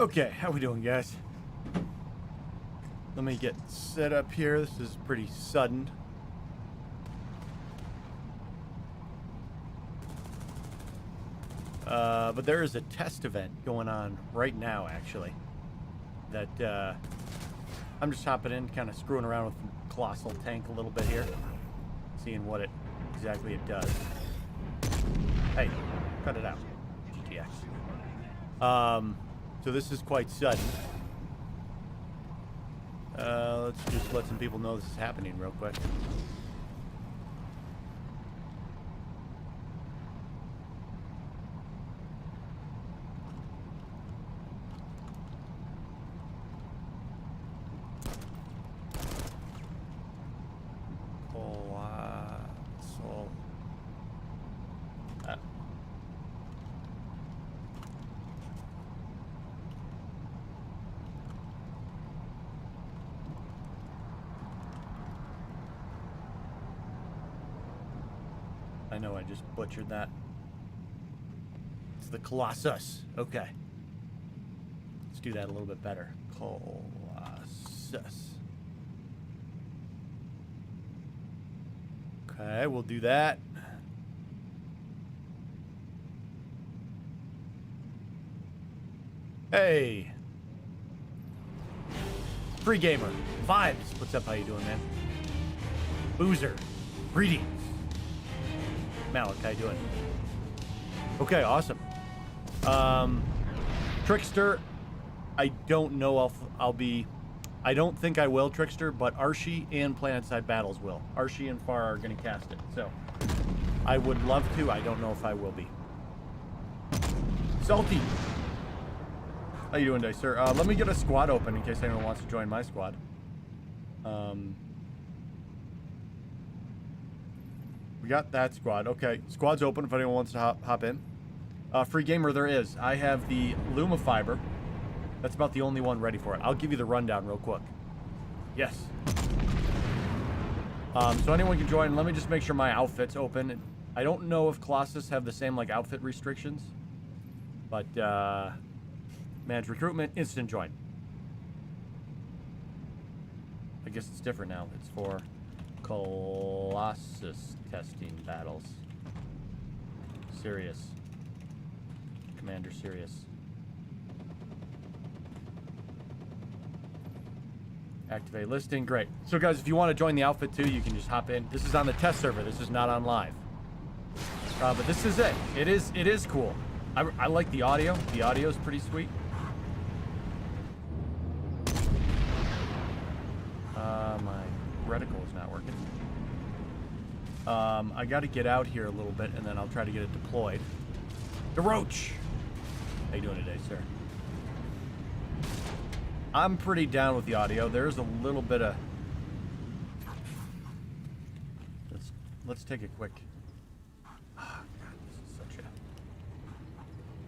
Okay, how we doing, guys? Let me get set up here. This is pretty sudden. But there is a test event going on right now, actually. That, I'm just hopping in, kind of screwing around with the Colossal tank a little bit here. Seeing what exactly it does. Hey, cut it out. GTX. So this is quite sudden. Let's just let some people know this is happening real quick. Colossal. I know I just butchered that. It's the Colossus. Okay. Let's do that a little bit better. Colossus. Okay, we'll do that. Hey. Free Gamer. Vibes. What's up? How you doing, man? Boozer. Greetings. Malik, how you doing? Okay, awesome. Trickster, I don't know. I don't think I will, Trickster, but Archie and Planetside Battles will. Archie and Far are going to cast it, so I would love to. I don't know if I will be. Salty, how you doing today, sir? Let me get a squad open in case anyone wants to join my squad. We got that squad. Okay, squad's open if anyone wants to hop in. Free Gamer, there is. I have the Luma Fiber. That's about the only one ready for it. I'll give you the rundown real quick. Yes. So anyone can join. Let me just make sure my outfit's open. I don't know if Colossus have the same, like, outfit restrictions. But, manage recruitment, instant join. I guess it's different now. It's for Colossus testing battles. Sirius. Commander Sirius. Activate listing. Great. So guys, if you want to join the outfit too, you can just hop in. This is on the test server. This is not on live. But this is it. It is cool. I like the audio. The audio is pretty sweet. My reticle is not working. I got to get out here a little bit, and then I'll try to get it deployed. The Roach! How you doing today, sir? I'm pretty down with the audio. There's a little bit of... Let's take a quick... Oh, God, this is such a...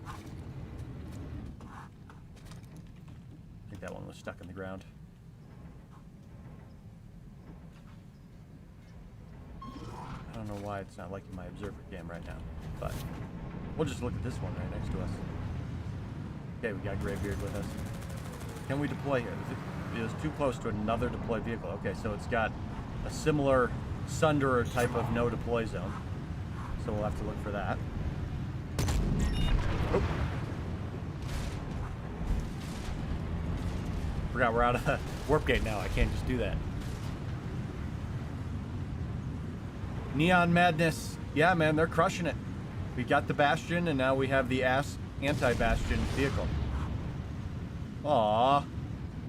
I think that one was stuck in the ground. I don't know why it's not liking my observer cam right now, but we'll just look at this one right next to us. Okay, we got Greybeard with us. Can we deploy here? It was too close to another deploy vehicle. Okay, so it's got a similar Sunderer type of no deploy zone. So we'll have to look for that. Oh. Forgot we're out of the warp gate now. I can't just do that. Neon Madness. Yeah, man, they're crushing it. We got the Bastion, and now we have the anti-Bastion vehicle. Aww.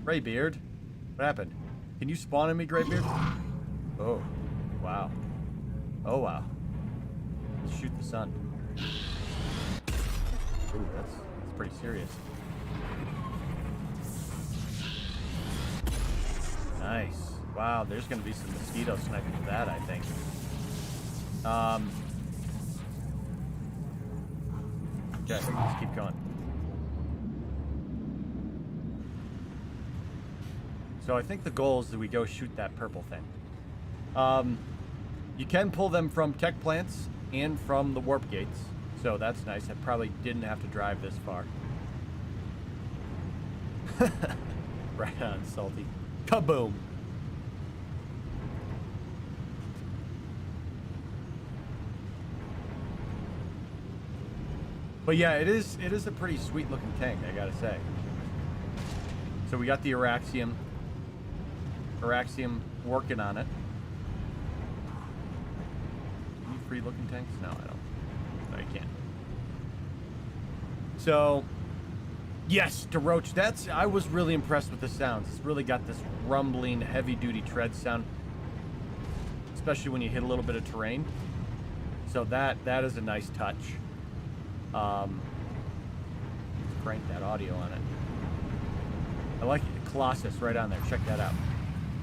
Greybeard. What happened? Can you spawn in me, Greybeard? Oh. Wow. Oh, wow. Let's shoot the sun. Ooh, that's pretty serious. Nice. Wow, there's going to be some mosquito sniping with that, I think. Okay, let's keep going. So I think the goal is that we go shoot that purple thing. You can pull them from tech plants and from the warp gates, so that's nice. I probably didn't have to drive this far. Right on, Salty. Kaboom. But yeah, it is a pretty sweet looking tank, I gotta say. So we got the Araxium working on it. Any free looking tanks? No, I don't. No, you can't. So yes, DeRoach, I was really impressed with the sounds. It's really got this rumbling, heavy duty tread sound, especially when you hit a little bit of terrain. So that is a nice touch. Let's crank that audio on it. I like it. Colossus right on there. Check that out.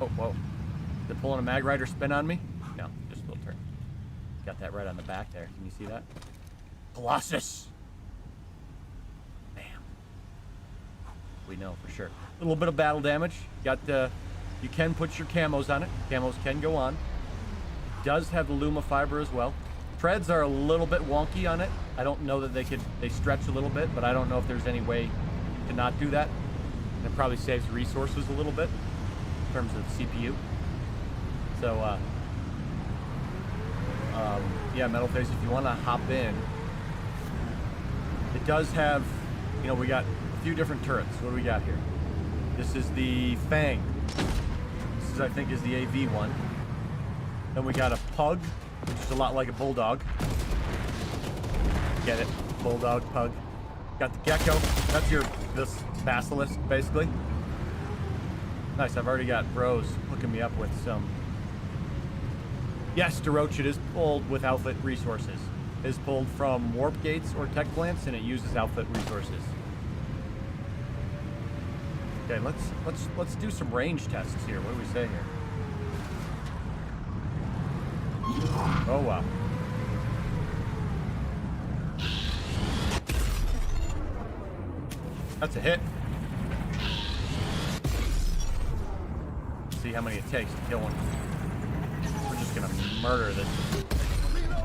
Oh, whoa. Is it pulling a Mag Rider spin on me? No, just a little turn. Got that right on the back there. Can you see that? Colossus! Bam. We know for sure. A little bit of battle damage. Got the... You can put your camos on it. Camos can go on. It does have the Luma fiber as well. Treads are a little bit wonky on it. I don't know that they stretch a little bit, but I don't know if there's any way to not do that. It probably saves resources a little bit in terms of CPU. So, yeah, Metalface, if you want to hop in, it does have, you know, we got a few different turrets. What do we got here? This is the Fang. This is, I think, is the AV one. Then we got a Pug, which is a lot like a Bulldog. Get it? Bulldog, Pug. Got the Gecko. That's this Basilisk, basically. Nice, I've already got bros hooking me up with some... Yes, DeRoach, it is pulled with outfit resources. It is pulled from warp gates or tech plants, and it uses outfit resources. Okay, let's do some range tests here. What do we say here? Oh, wow. That's a hit. See how many it takes to kill one. We're just gonna murder this.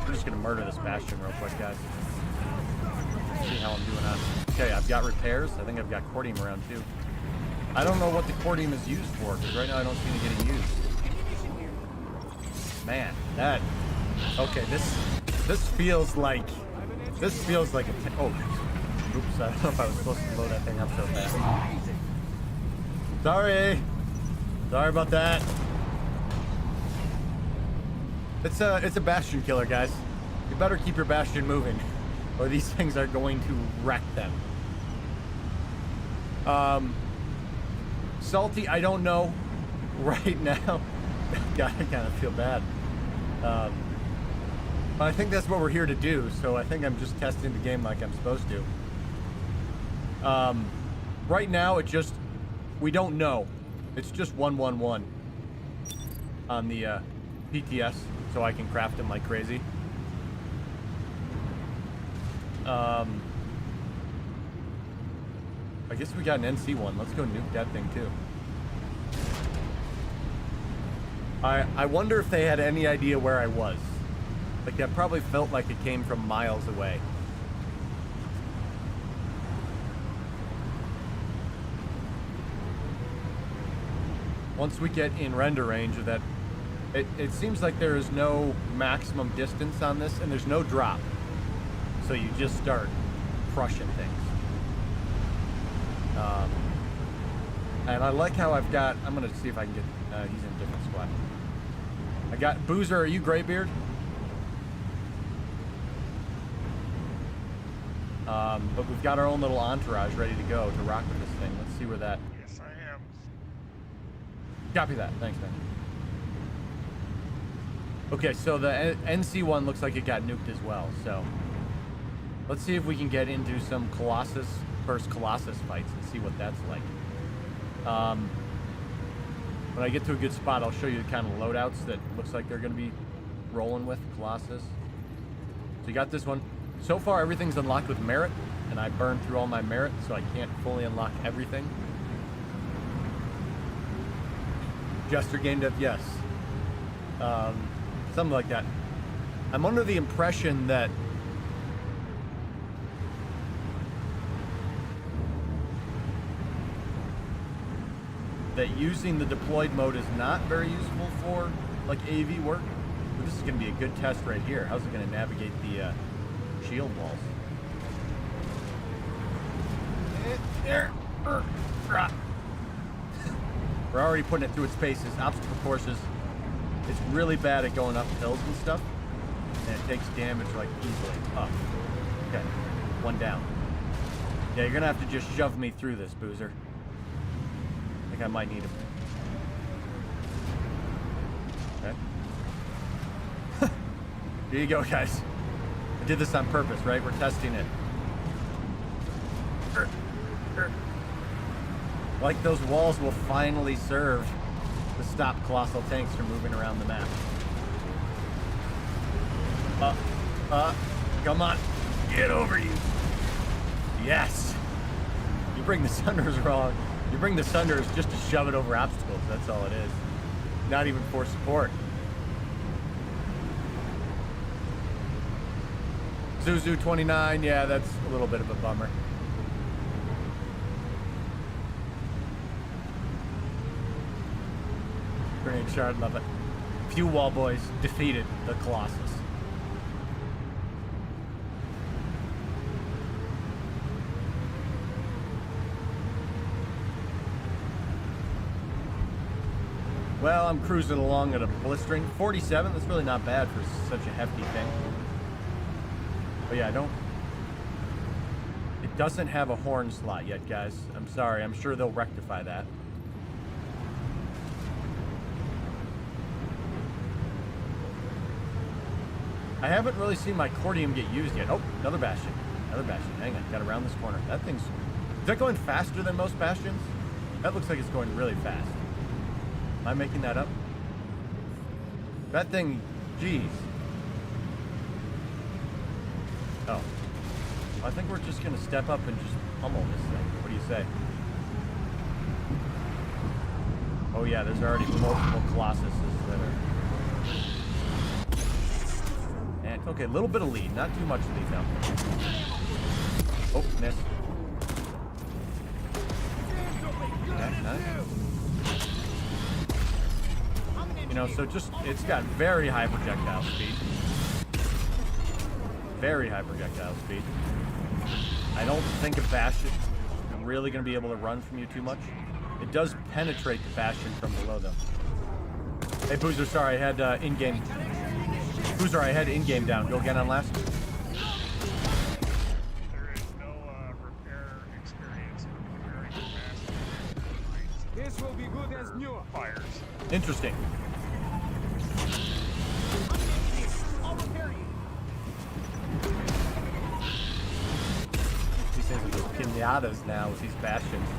We're just gonna murder this Bastion real quick, guys. See how I'm doing on. Okay, I've got repairs. I think I've got Cordium around too. I don't know what the Cordium is used for, because right now I don't see it getting used. Man, that... Okay, this feels like a... Oh, oops, I don't know if I was supposed to blow that thing up so fast. Sorry about that. It's a Bastion killer, guys. You better keep your Bastion moving, or these things are going to wreck them. Salty, I don't know right now. God, I kind of feel bad. But I think that's what we're here to do, so I think I'm just testing the game like I'm supposed to. Right now, we don't know. It's just 111 on the PTS, so I can craft them like crazy. I guess we got an NC one. Let's go nuke that thing too. I wonder if they had any idea where I was. Like, that probably felt like it came from miles away. Once we get in render range of that, it seems like there is no maximum distance on this, and there's no drop. So you just start crushing things. And I like how I've got... I'm going to see if I can get... he's in a different squad. I got... Boozer, are you Graybeard? But we've got our own little entourage ready to go to rock with this thing. Let's see where that... Yes, I am. Copy that. Thanks, man. Okay, so the NC one looks like it got nuked as well, so... Let's see if we can get into some Colossus versus Colossus fights and see what that's like. When I get to a good spot, I'll show you the kind of loadouts that looks like they're going to be rolling with Colossus. So you got this one. So far, everything's unlocked with merit, and I burned through all my merit, so I can't fully unlock everything. Jester game dev, yes. Something like that. I'm under the impression that that using the deployed mode is not very useful for like AV work. But this is going to be a good test right here. How's it going to navigate the shield walls? We're already putting it through its paces. Obstacle courses, it's really bad at going up hills and stuff, and it takes damage like easily. Up. Okay, one down. Yeah, you're gonna have to just shove me through this, Boozer. I think I might need him. Okay. Here you go, guys. I did this on purpose, right? We're testing it. Like those walls will finally serve to stop colossal tanks from moving around the map. Come on. Get over you. Yes. You bring the Sunders wrong. You bring the Sunders just to shove it over obstacles. That's all it is. Not even for support. Zuzu 29, yeah, that's a little bit of a bummer. Grenade shard, love it. Few wall boys defeated the Colossus. Well, I'm cruising along at a blistering 47. That's really not bad for such a hefty thing. But yeah, it doesn't have a horn slot yet, guys. I'm sorry. I'm sure they'll rectify that. I haven't really seen my Cordium get used yet. Oh, another Bastion. Another Bastion. Hang on. Got around this corner. That thing's... Is that going faster than most Bastions? That looks like it's going really fast. Am I making that up? That thing... Jeez. Oh. I think we're just going to step up and just pummel this thing. What do you say? Oh yeah, there's already multiple Colossuses that are... And, okay, a little bit of lead. Not too much lead now. Oh, missed. Okay, nice. You know, so just... It's got very high projectile speed. Very high projectile speed. I don't think a Bastion is really going to be able to run from you too much. It does penetrate the Bastion from below, though. Hey, Boozer, sorry, I had in-game... Boozer, I had in-game down. Go again on last. There is no repair experience in repairing the Bastion. This will be good as new. Fires. Interesting. I'll repair you. These things are just pinatas now with these Bastions.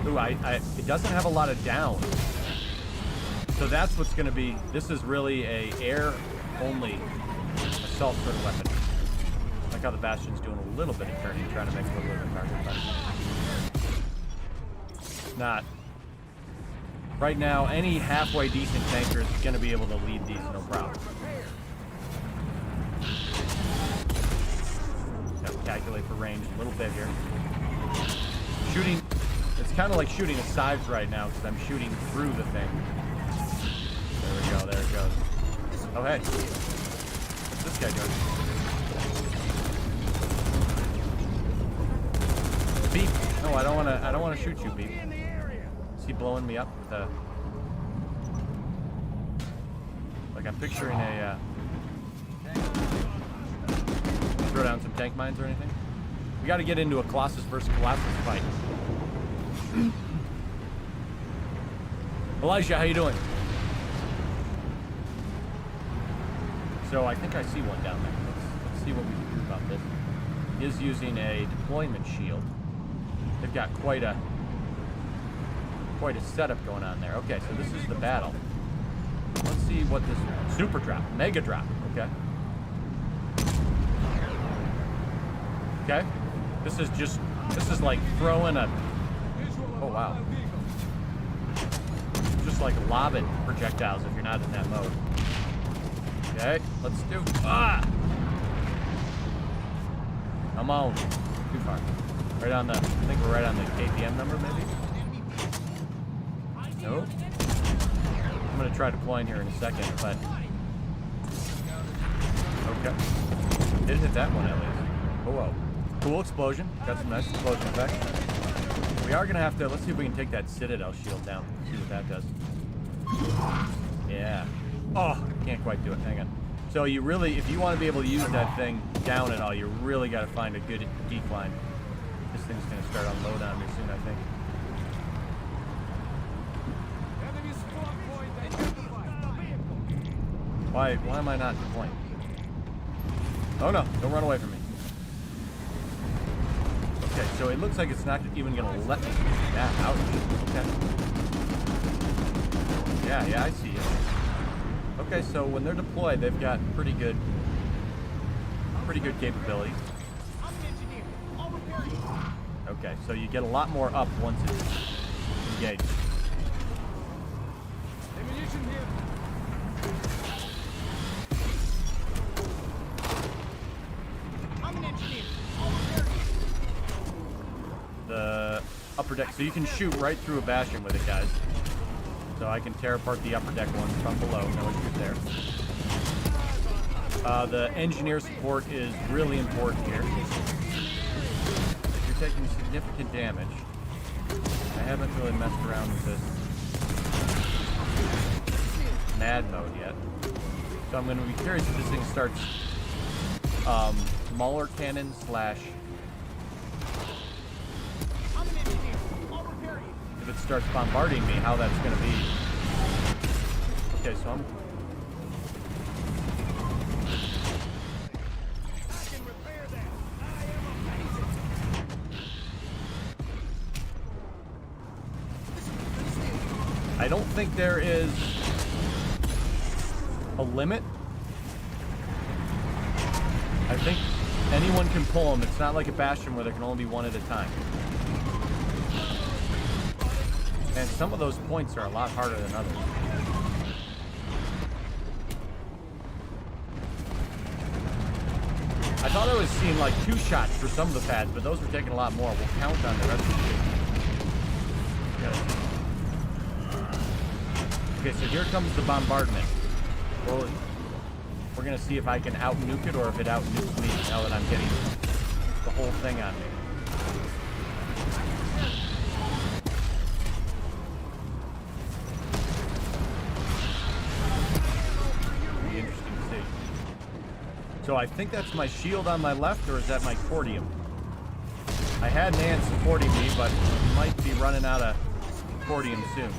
Ooh, it doesn't have a lot of down. So that's what's going to be... This is really a air-only assault sort of weapon. I like how the Bastion's doing a little bit of turning, trying to make a little bit of a target, but... Not... Right now, any halfway decent tanker is going to be able to lead these no problem. Got to calculate for range a little bit here. Shooting... It's kind of like shooting asides right now, because I'm shooting through the thing. There we go, there it goes. Oh, hey. What's this guy doing? Beep. No, I don't wanna shoot you, Beep. Is he blowing me up with a... Like I'm picturing a, throw down some tank mines or anything? We gotta get into a Colossus versus Colossus fight. Elijah, how you doing? So I think I see one down there. Let's see what we can do about this. He is using a deployment shield. They've got quite a setup going on there. Okay, so this is the battle. Let's see what this super drop, mega drop. Okay. Okay. This is like throwing a... Oh wow. Just like lobbing projectiles if you're not in that mode. Okay, let's do... Ah! Come on. Too far. Right on the... I think we're right on the KPM number, maybe? Nope. I'm gonna try deploying here in a second, but okay. Did hit that one at least. Oh whoa. Cool explosion. Got some nice explosion effects. We are gonna have to. Let's see if we can take that Citadel shield down. See what that does. Yeah. Oh, can't quite do it. Hang on. So you really, if you want to be able to use that thing down at all, you really got to find a good decline. This thing's gonna start unload on me soon, I think. Enemy spawn point identified. Why am I not deploying? Oh no, don't run away from me. Okay, so it looks like it's not even gonna let me. Yeah, ouch. Okay. Yeah, I see it. Okay, so when they're deployed, they've got pretty good capability. I'm an engineer. I'll repair you. Okay, so you get a lot more up once it's engaged. Ammunition here. I'm an engineer. I'll repair you. The upper deck, so you can shoot right through a bastion with it, guys. So I can tear apart the upper deck ones from below, no issues there. The engineer support is really important here. You're taking significant damage. I haven't really messed around with this mad mode yet. So I'm going to be curious if this thing starts Mauler cannon slash... I'm an engineer. I'll repair you. if it starts bombarding me, how that's going to be. Okay, so I'm... I can repair that. I am amazing. I don't think there is a limit. I think anyone can pull them. It's not like a bastion where there can only be one at a time. And some of those points are a lot harder than others. I thought I was seeing like 2 shots for some of the pads, but those were taking a lot more. We'll count on the rest of the Okay, so here comes the bombardment. Well, we're gonna see if I can out-nuke it or if it out-nukes me now that I'm getting the whole thing on me. Be interesting to see. So I think that's my shield on my left, or is that my cordium? I had an ant supporting me, but might be running out of cordium soon.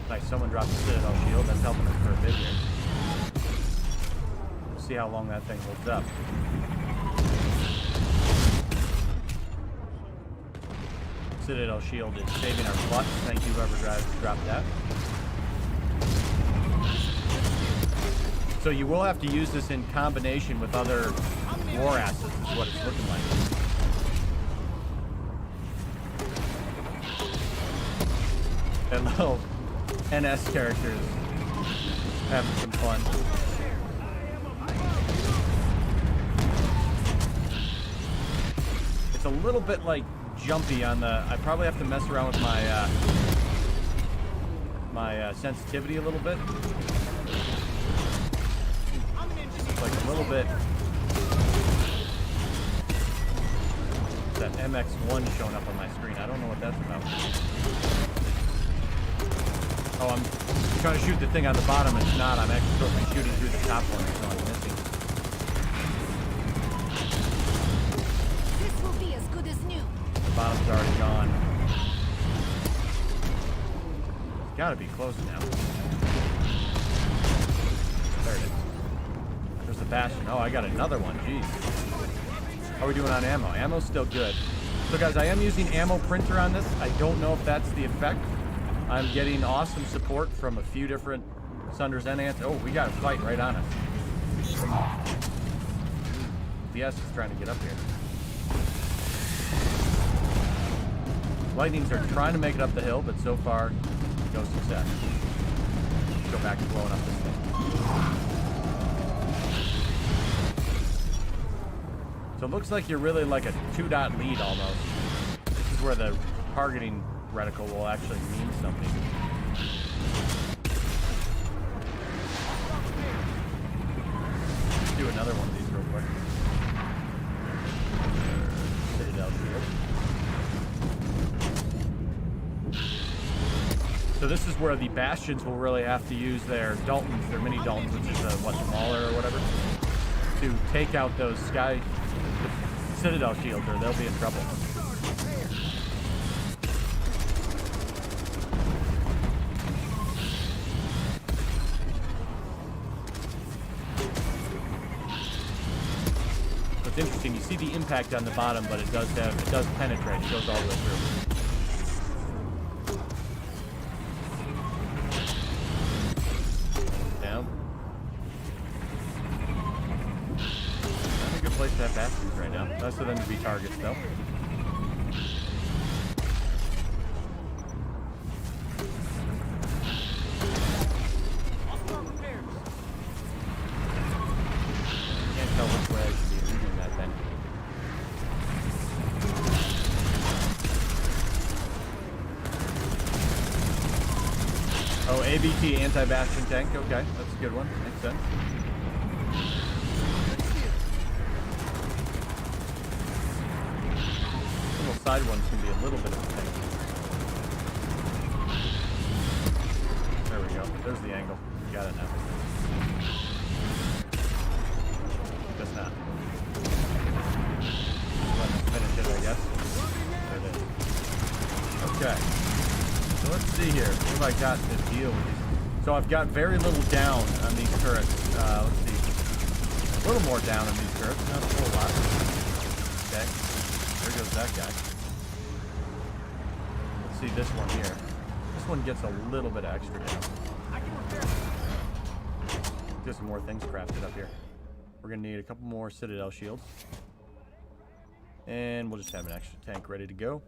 Nice, someone dropped the Citadel shield. That's helping us for a bit here. We'll see how long that thing holds up. Citadel shield is saving our butts. Thank you, whoever dropped that. So you will have to use this in combination with other war assets, is what it's looking like. That little NS characters having some fun. It's a little bit like jumpy on the. I probably have to mess around with my my sensitivity a little bit. It's like a little bit. That MX1 showing up on my screen. I don't know what that's about. Oh, I'm trying to shoot the thing on the bottom. It's not. I'm actually supposed to be shooting through the top one, so I'm missing. This will be as good as new. The bottom's already gone. It's gotta be close now. There it is. There's the bastion. Oh, I got another one. Jeez. How are we doing on ammo? Ammo's still good. So guys, I am using ammo printer on this. I don't know if that's the effect. I'm getting awesome support from a few different Sunders and Ants. Oh, we got a fight right on us. BS is trying to get up here. Lightnings are trying to make it up the hill, but so far, no success. Let's go back to blowing up this thing. So it looks like you're really like a 2-dot lead almost. This is is where the targeting reticle will actually mean something. Let's do another one of these real quick. Citadel shield. So this is where the Bastions will really have to use their Daltons, their mini Daltons, which is what, smaller or whatever, to take out those Citadel shields, or they'll be in trouble. It's interesting. You see the impact on the bottom, but it does penetrate. It goes all the way through. Down. Not a good place to have bastions right now. Nice for them to be targets, though. Can't tell which way I should be leaving that then. Oh, ABT anti-bastion tank. Okay, that's a good one. Makes sense. Little side ones can be a little bit of a thing. There we go. There's the angle. Got it now. Just not. Let me finish it, I guess. There it is. Okay. So let's see here. What have I got to deal with these? So I've got very little down on these turrets. Let's see. A little more down on these turrets. Not a whole lot. Okay. There goes that guy. Let's see this one here. This one gets a little bit of extra down. Get some more things crafted up here. We're gonna need a couple more Citadel shields. And we'll just have an extra tank ready to go.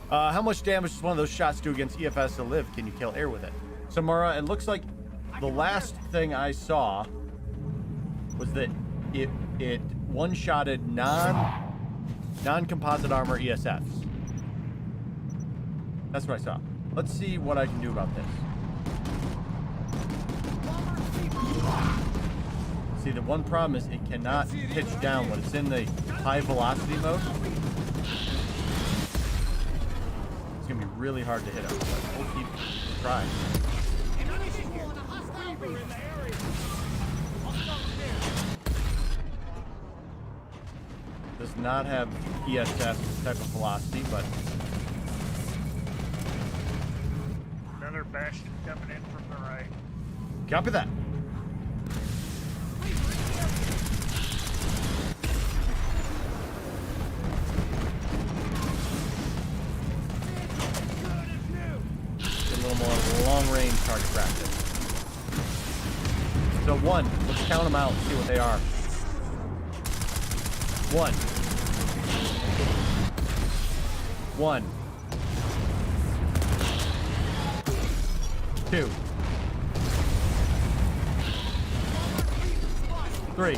How much damage does one of those shots do against EFS to live? Can you kill air with it? Samara, it looks like the last thing I saw was that it one-shotted non-composite armor ESFs. That's what I saw. Let's see what I can do about this. See, the one problem is it cannot pitch down when it's in the high velocity mode. It's gonna be really hard to hit him, but we'll keep trying. Does not have ESS type of velocity, but Another bastion coming in from the right. copy that. Get a little more long-range target practice. So one, let's count them out and see what they are. One. 2, 3,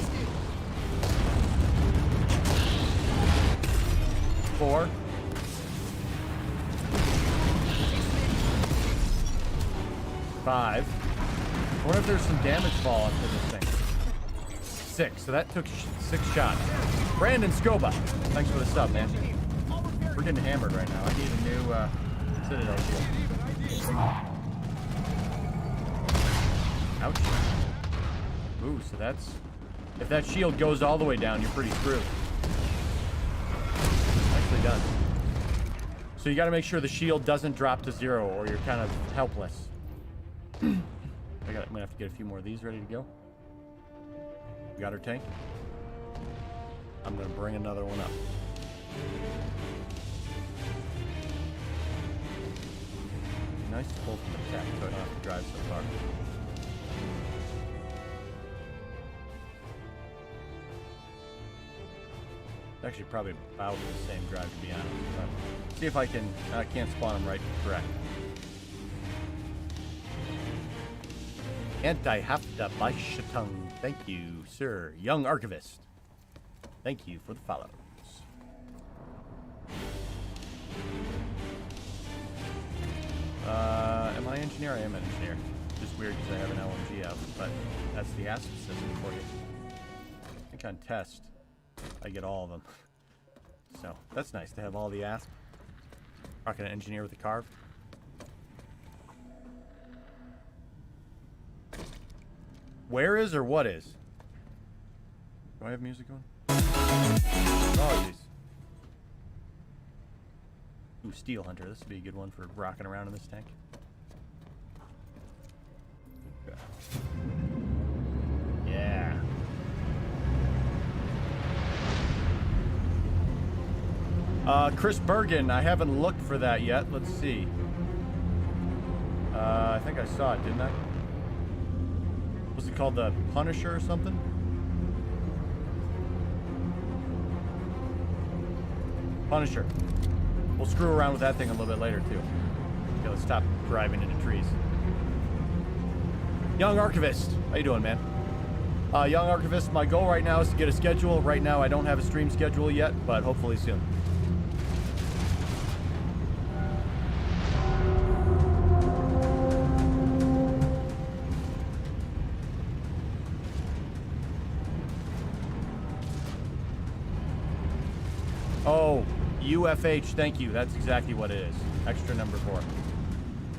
4, 5. I wonder if there's some damage fall onto this thing. 6. So that took 6 shots. Brandon Scoba, thanks for the sub, man. We're getting hammered right now. I need a new Citadel shield. Ouch. Ooh, so that's... If that shield goes all the way down, you're pretty screwed. Nicely done. So you gotta make sure the shield doesn't drop to 0 or you're kind of helpless. I'm gonna have to get a few more of these ready to go. We got our tank. I'm gonna bring another one up. Nice to pull from the attack so I don't have to drive so far. It's actually probably about the same drive to be honest. But see if I can, I can't spawn them right correct. Anti-Hafta Baishatung. Thank you, sir. Young Archivist. Thank you for the follows. Am I engineer? I am an engineer. Just weird because I have an LMG out, but that's the ASP system for you. I think on test, I get all of them. So, that's nice to have all the ASP. Not gonna engineer with a carve. Where is or what is? Do I have music on? Oh, jeez. Ooh, Steel Hunter. This would be a good one for rocking around in this tank. Yeah. Chris Bergen, I haven't looked for that yet. Let's see. I think I saw it, didn't I? Was it called the Punisher or something? Punisher. We'll screw around with that thing a little bit later, too. Okay, let's stop driving into trees. Young Archivist. How you doing, man? Young Archivist, my goal right now is to get a schedule. Right now, I don't have a stream schedule yet, but hopefully soon. Oh, UFH, thank you. That's exactly what it is. Extra number 4.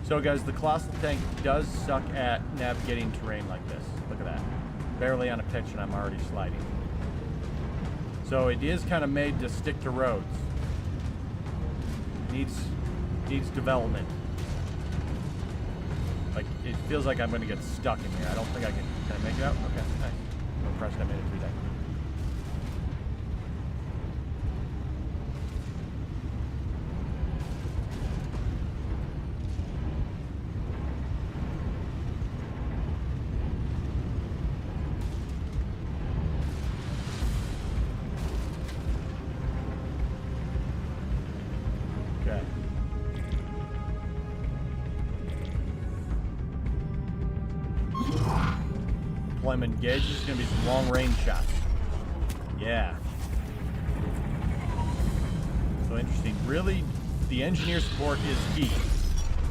So guys, the Colossus tank does suck at navigating terrain like this. Look at that. Barely on a pitch and I'm already sliding. So it is kind of made to stick to roads. Needs development. Like, it feels like I'm going to get stuck in here. I don't think I can I make it out? Okay, nice. I'm impressed I made it through that. Engage. This is going to be some long range shots. Yeah. So interesting. Really, the engineer support is key.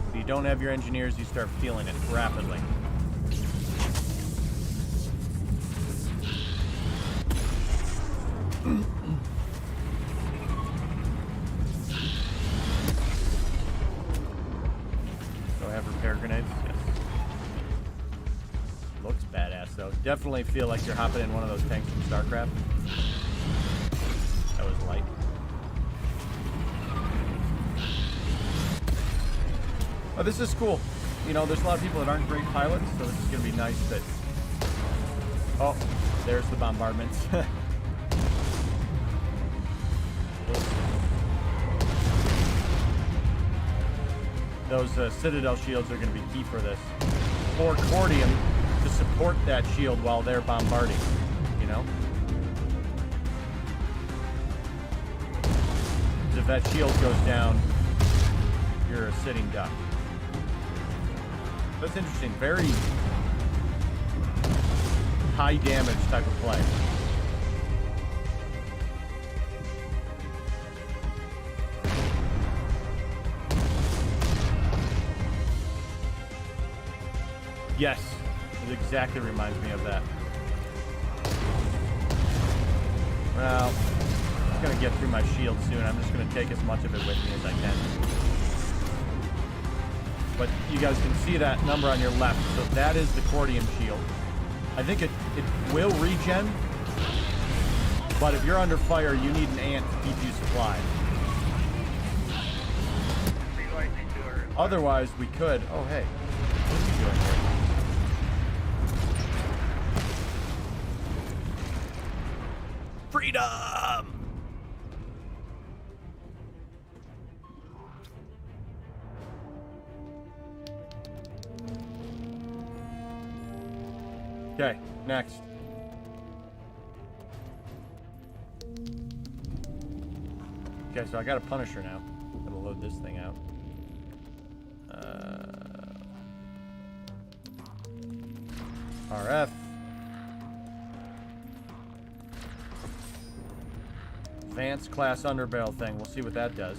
If you don't have your engineers, you start feeling it rapidly. Do I have repair grenades? Yes. Looks badass though. Definitely feel like you're hopping in one of those tanks from StarCraft. That was light. Oh, this is cool. You know, there's a lot of people that aren't great pilots, so this is going to be nice that... Oh, there's the bombardments. Those Citadel shields are going to be key for this. Or Cordium to support that shield while they're bombarding, you know? Because if that shield goes down, you're a sitting duck. That's interesting. Very high damage type of play. Yes, it exactly reminds me of that. Well, I'm gonna get through my shield soon. I'm just gonna take as much of it with me as I can. But you guys can see that number on your left. So that is the Cordium shield. I think it will regen. But if you're under fire, you need an ant to keep you supplied. Otherwise, we could... Oh, hey. What are you doing here? Freedom! Okay, next. Okay, so I got a Punisher now. Gotta load this thing out. RF. Advanced class underbarrel thing. We'll see what that does.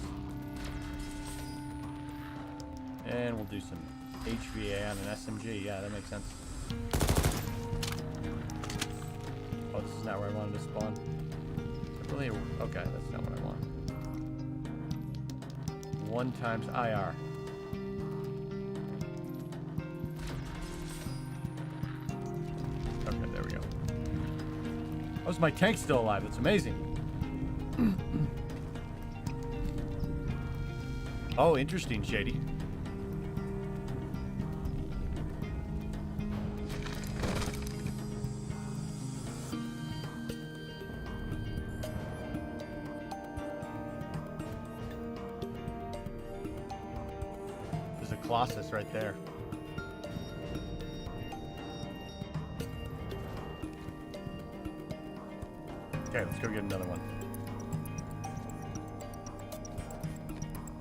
And we'll do some HVA on an SMG. Yeah, that makes sense. Oh, this is not where I wanted to spawn. Is it really? Okay, that's not what I want. 1 times IR. Okay, there we go. Oh, is my tank still alive? That's amazing. Oh, interesting, Shady. There's a Colossus right there. Okay, let's go get another one.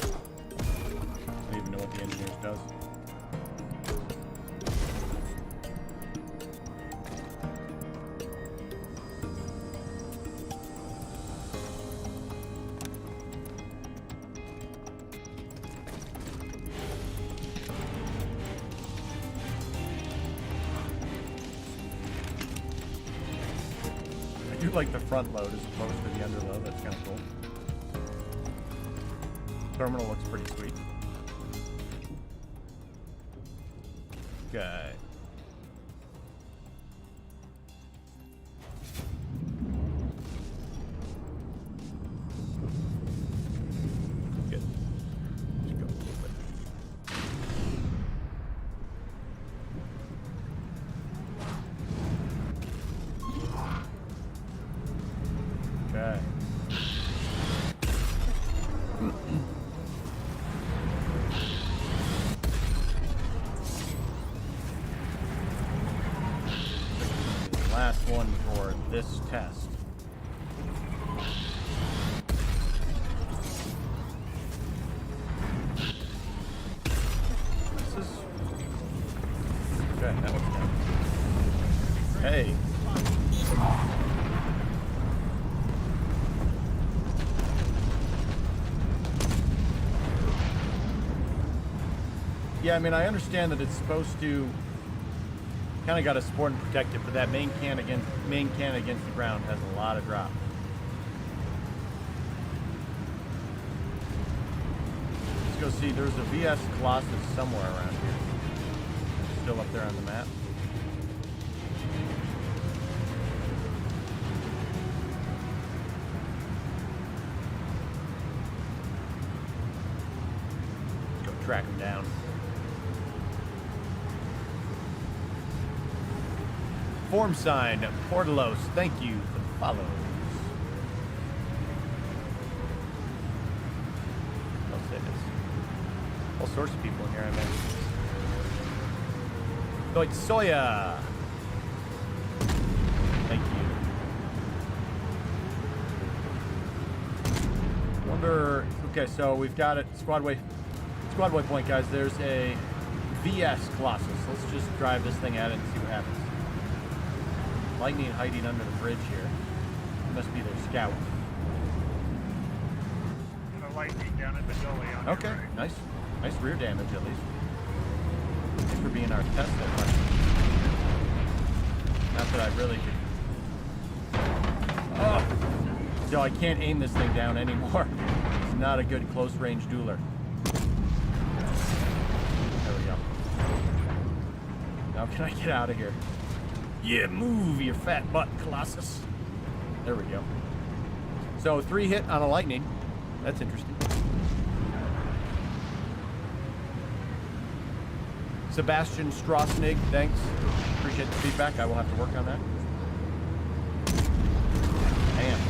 I don't even know what the engineers does. I do like the front load as opposed to the underload. That's kind of cool. Terminal looks pretty sweet. Okay. Good. Let's go a little bit. Okay. Last one for this test. This is okay. That one's done. Hey. Yeah, I mean, I understand that it's supposed to kind of got to support and protect it, but that main can against the ground has a lot of drop. Let's go see. There's a VS Colossus somewhere around here. Still up there on the map. Let's go track him down. Form sign, Portalos, thank you for the follows. I'll say this. All sorts of people in here, I imagine. Deutsch Soya. Thank you. Wonder. Okay, so we've got it. Squad waypoint, guys. There's a VS Colossus. Let's just drive this thing at it and see what happens. Lightning hiding under the bridge here. Must be their scout. And the lightning down at the gully on Okay, your right. nice. Nice rear damage at least. Thanks for being our test so much. Not that I really could. Oh! So I can't aim this thing down anymore. It's not a good close range dueler. There we go. Now can I get out of here? Yeah, move your fat butt, Colossus. There we go. So 3 hit on a lightning. That's interesting. Sebastian Straussnig, thanks. Appreciate the feedback. I will have to work on that. Damn.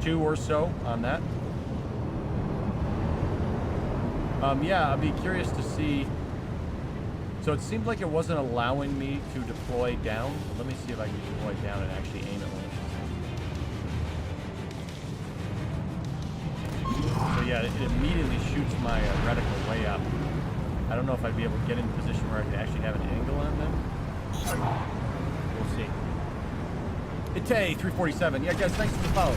Two or so on that. Yeah, I'd be curious to see. So it seemed like it wasn't allowing me to deploy down. Let me see if I can deploy down and actually aim at one of these. So yeah, it immediately shoots my reticle way up. I don't know if I'd be able to get in a position where I could actually have an angle on them. We'll see. Itay 347. Yeah, guys, thanks for the follow.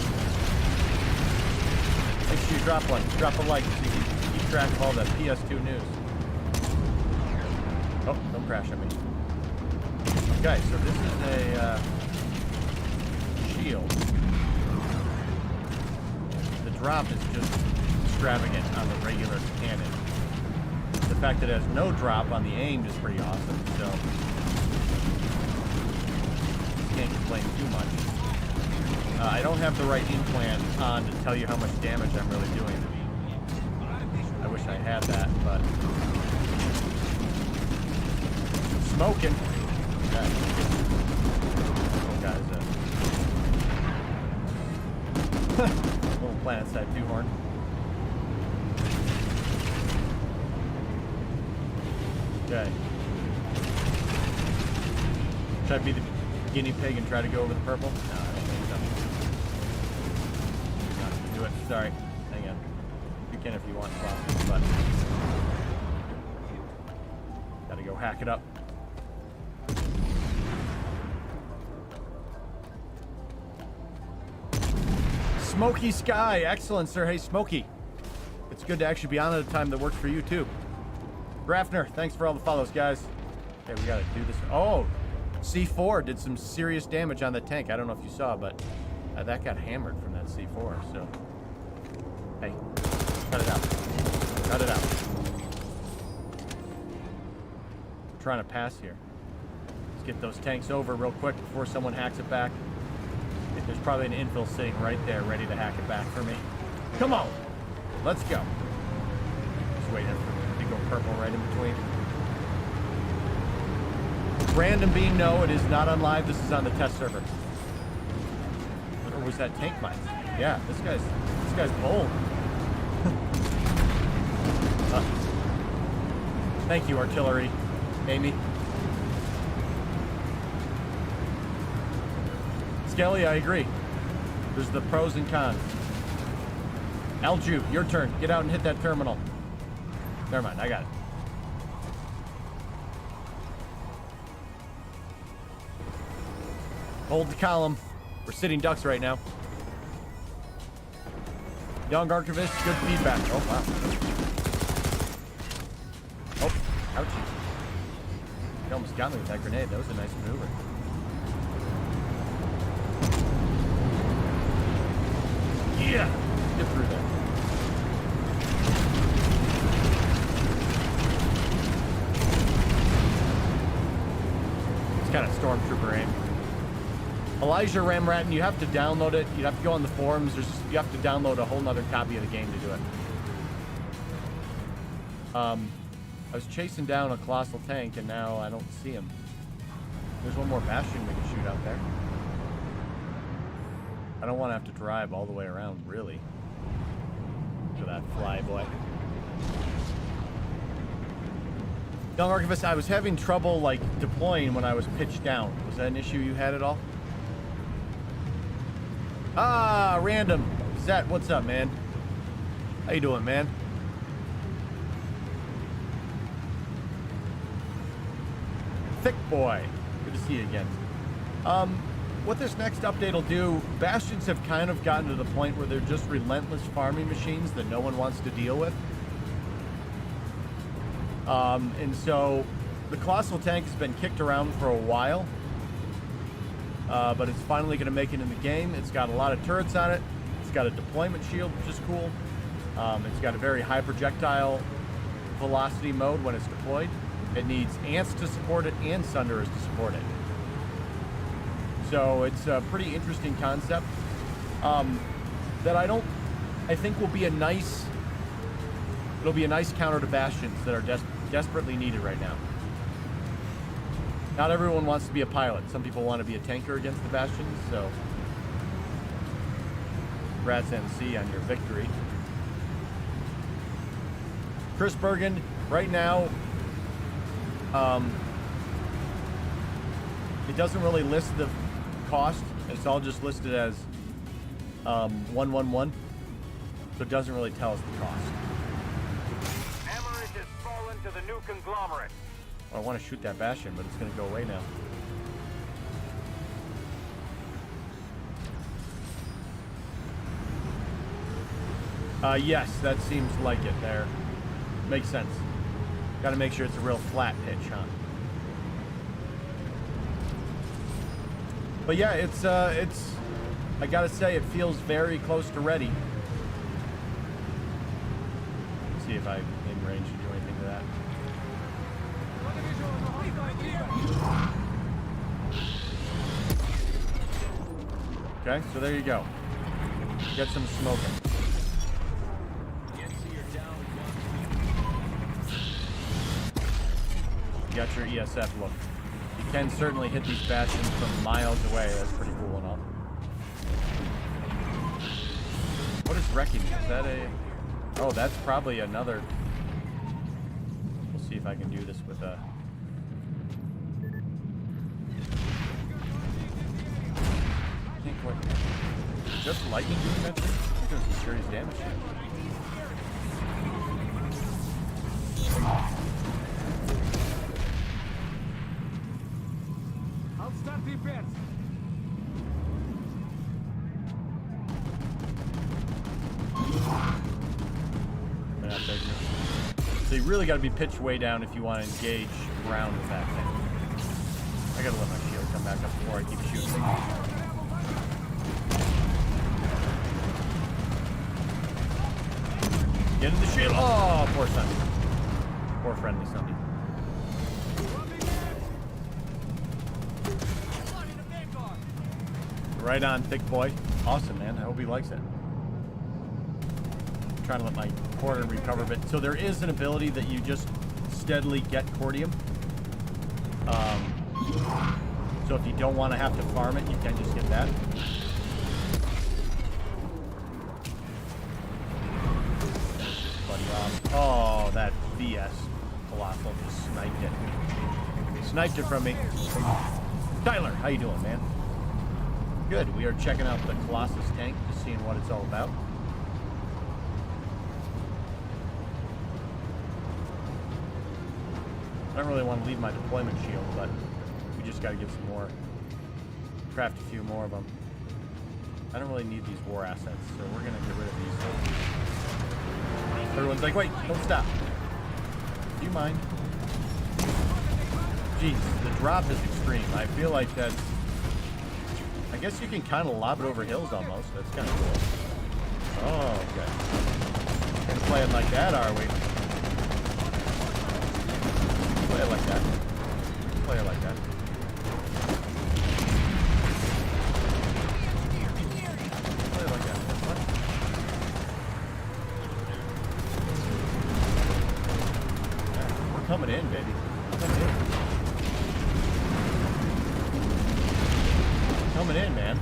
Make sure you drop one. Drop a like so you can keep track of all the PS2 news. Oh, don't crash on me. Okay, so this is a shield. The drop is just extravagant on the regular cannon. The fact that it has no drop on the aim is pretty awesome, so can't complain too much. I don't have the right implant on to tell you how much damage I'm really doing. I wish I had that, but smoking. Okay. Oh, guys, little planet side 2 horn. Okay. Should I be the guinea pig and try to go over the purple? No, I don't think so. Not gonna do it. Sorry. Hang on. You can if you want, Colossus, but gotta go hack it up. Smoky Sky, excellent, sir. Hey, Smoky. It's good to actually be on at a time that works for you too. Grafner, thanks for all the follows, guys. Okay, we gotta do this. Oh, C4 did some serious damage on the tank. I don't know if you saw, but that got hammered from that C4. So, hey, cut it out. Cut it out. I'm trying to pass here. Let's get those tanks over real quick before someone hacks it back. There's probably an infill sitting right there ready to hack it back for me. Come on. Let's go. Just waiting for it to go purple right in between. Random beam, no, it is not on live. This is on the test server. Or was that tank mine? Yeah, this guy's bold. Thank you, artillery, Amy. Skelly, I agree. There's the pros and cons. Alju, your turn. Get out and hit that terminal. Never mind, I got it. Hold the column. We're sitting ducks right now. Young Archivist, good feedback. Oh, wow. Oh, ouch. You almost got me with that grenade. That was a nice maneuver. Yeah! Get through there. It's kind of stormtrooper aim. Elijah Ramratton, you have to download it. You have to go on the forums. You have to download a whole nother copy of the game to do it. I was chasing down a colossal tank, and now I don't see him. There's one more bastion we can shoot out there. I don't want to have to drive all the way around, really. Look at that fly boy. Young Archivist, I was having trouble, like, deploying when I was pitched down. Was that an issue you had at all? Ah, Random. Zet, what's up, man? How you doing, man? Thick boy. Good to see you again. What this next update will do, Bastions have kind of gotten to the point where they're just relentless farming machines that no one wants to deal with. And so the Colossal Tank has been kicked around for a while, but it's finally going to make it in the game. It's got a lot of turrets on it. It's got a deployment shield, which is cool. It's got a very high projectile velocity mode when it's deployed. It needs ants to support it and sunderers to support it. So it's a pretty interesting concept that I think will be a nice, it'll be a nice counter to Bastions that are desperately needed right now. Not everyone wants to be a pilot. Some people want to be a tanker against the Bastions, so Rats MC on your victory. Chris Bergen, right now, it doesn't really list the cost. It's all just listed as 111, so it doesn't really tell us the cost. Emmerich has fallen to the new conglomerate. Well, I want to shoot that Bastion, but it's going to go away now. Yes, that seems like it there. Makes sense. Gotta make sure it's a real flat pitch, huh? But yeah, it's, I gotta say, it feels very close to ready. Let's see if I in range to do anything to that. Okay, so there you go. Get some smoking. You got your ESF look. You can certainly hit these bastions from miles away. That's pretty cool and all. What is wrecking? Is that a... Oh, that's probably another... We'll see if I can do this with a... I think what... Just lightning doing that thing? It's doing some serious damage here. I'll start repairs. So you really got to be pitched way down if you want to engage ground with that thing. I gotta let my shield come back up before I keep shooting. Get in the shield. Oh, poor Sunday. Poor friendly Sunday. Right on, thick boy. Awesome, man. I hope he likes it. I'm trying to let my corridor recover a bit. So there is an ability that you just steadily get cordium. So if you don't want to have to farm it, you can just get that. Oh, that BS Colossal just sniped it. Sniped it from me. Tyler, how you doing, man? Good. We are checking out the Colossus tank, just seeing what it's all about. I don't really want to leave my deployment shield, but we just got to get some more. Craft a few more of them. I don't really need these war assets, so we're going to get rid of these. Everyone's like, wait, don't stop. Do you mind? Jeez, the drop is extreme. I feel like that's... I guess you can kind of lob it over hills almost. That's kind of cool. Oh, okay. Gonna play it like that, are we? Play it like that. Play it like that. Play it like that. What? Yeah, we're coming in, baby. We're coming in. Coming in, man.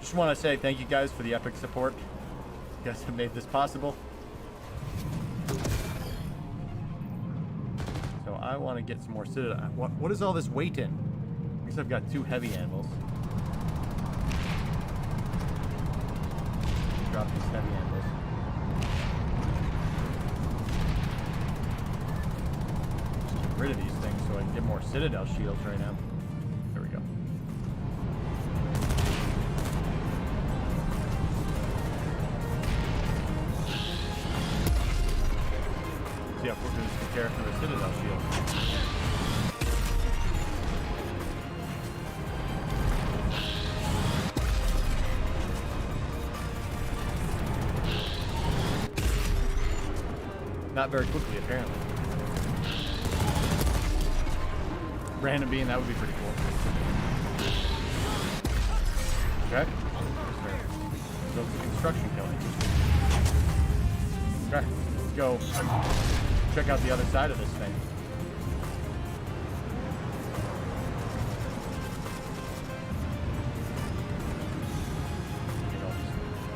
Just want to say thank you guys for the epic support. You guys have made this possible. So I want to get some more citadel. What is all this weight in? I guess I've got 2 heavy anvils. Drop these heavy anvils. Just get rid of these things so I can get more citadel shields right now. There we go. See how quickly this can tear through a citadel shield. Not very quickly, apparently. Random beam, that would be pretty cool. Okay. So it's a construction killing. Okay, let's go check out the other side of this thing. You know,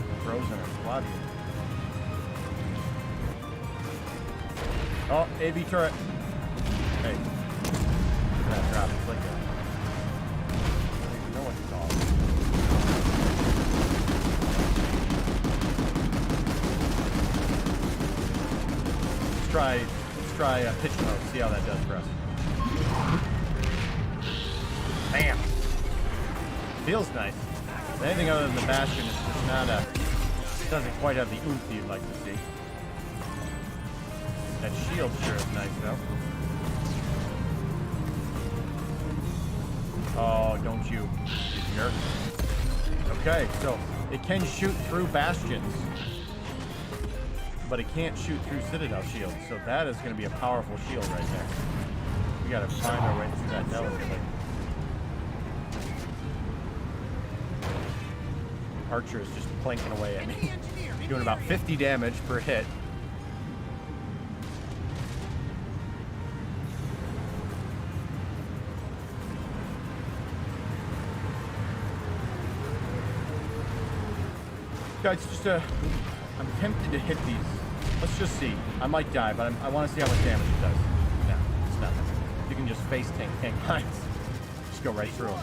these bros in our squad here. Oh, AV turret. Hey. Look at that drop. It's like a... I don't even know what it's called. Let's try pitch mode, see how that does for us. Bam! Feels nice. Anything other than the Bastion is just not doesn't quite have the oomph you'd like to see. That shield sure is nice though. Oh, don't you jerk. Okay, so it can shoot through bastions, but it can't shoot through Citadel shields, so that is going to be a powerful shield right there. We got to find our way through that delicately. Archer is just planking away at me, doing about 50 damage per hit. Guys, just I'm tempted to hit these. Let's just see. I might die, but I want to see how much damage it does. No, it's nothing. You can just face tank mines. Just go right through them.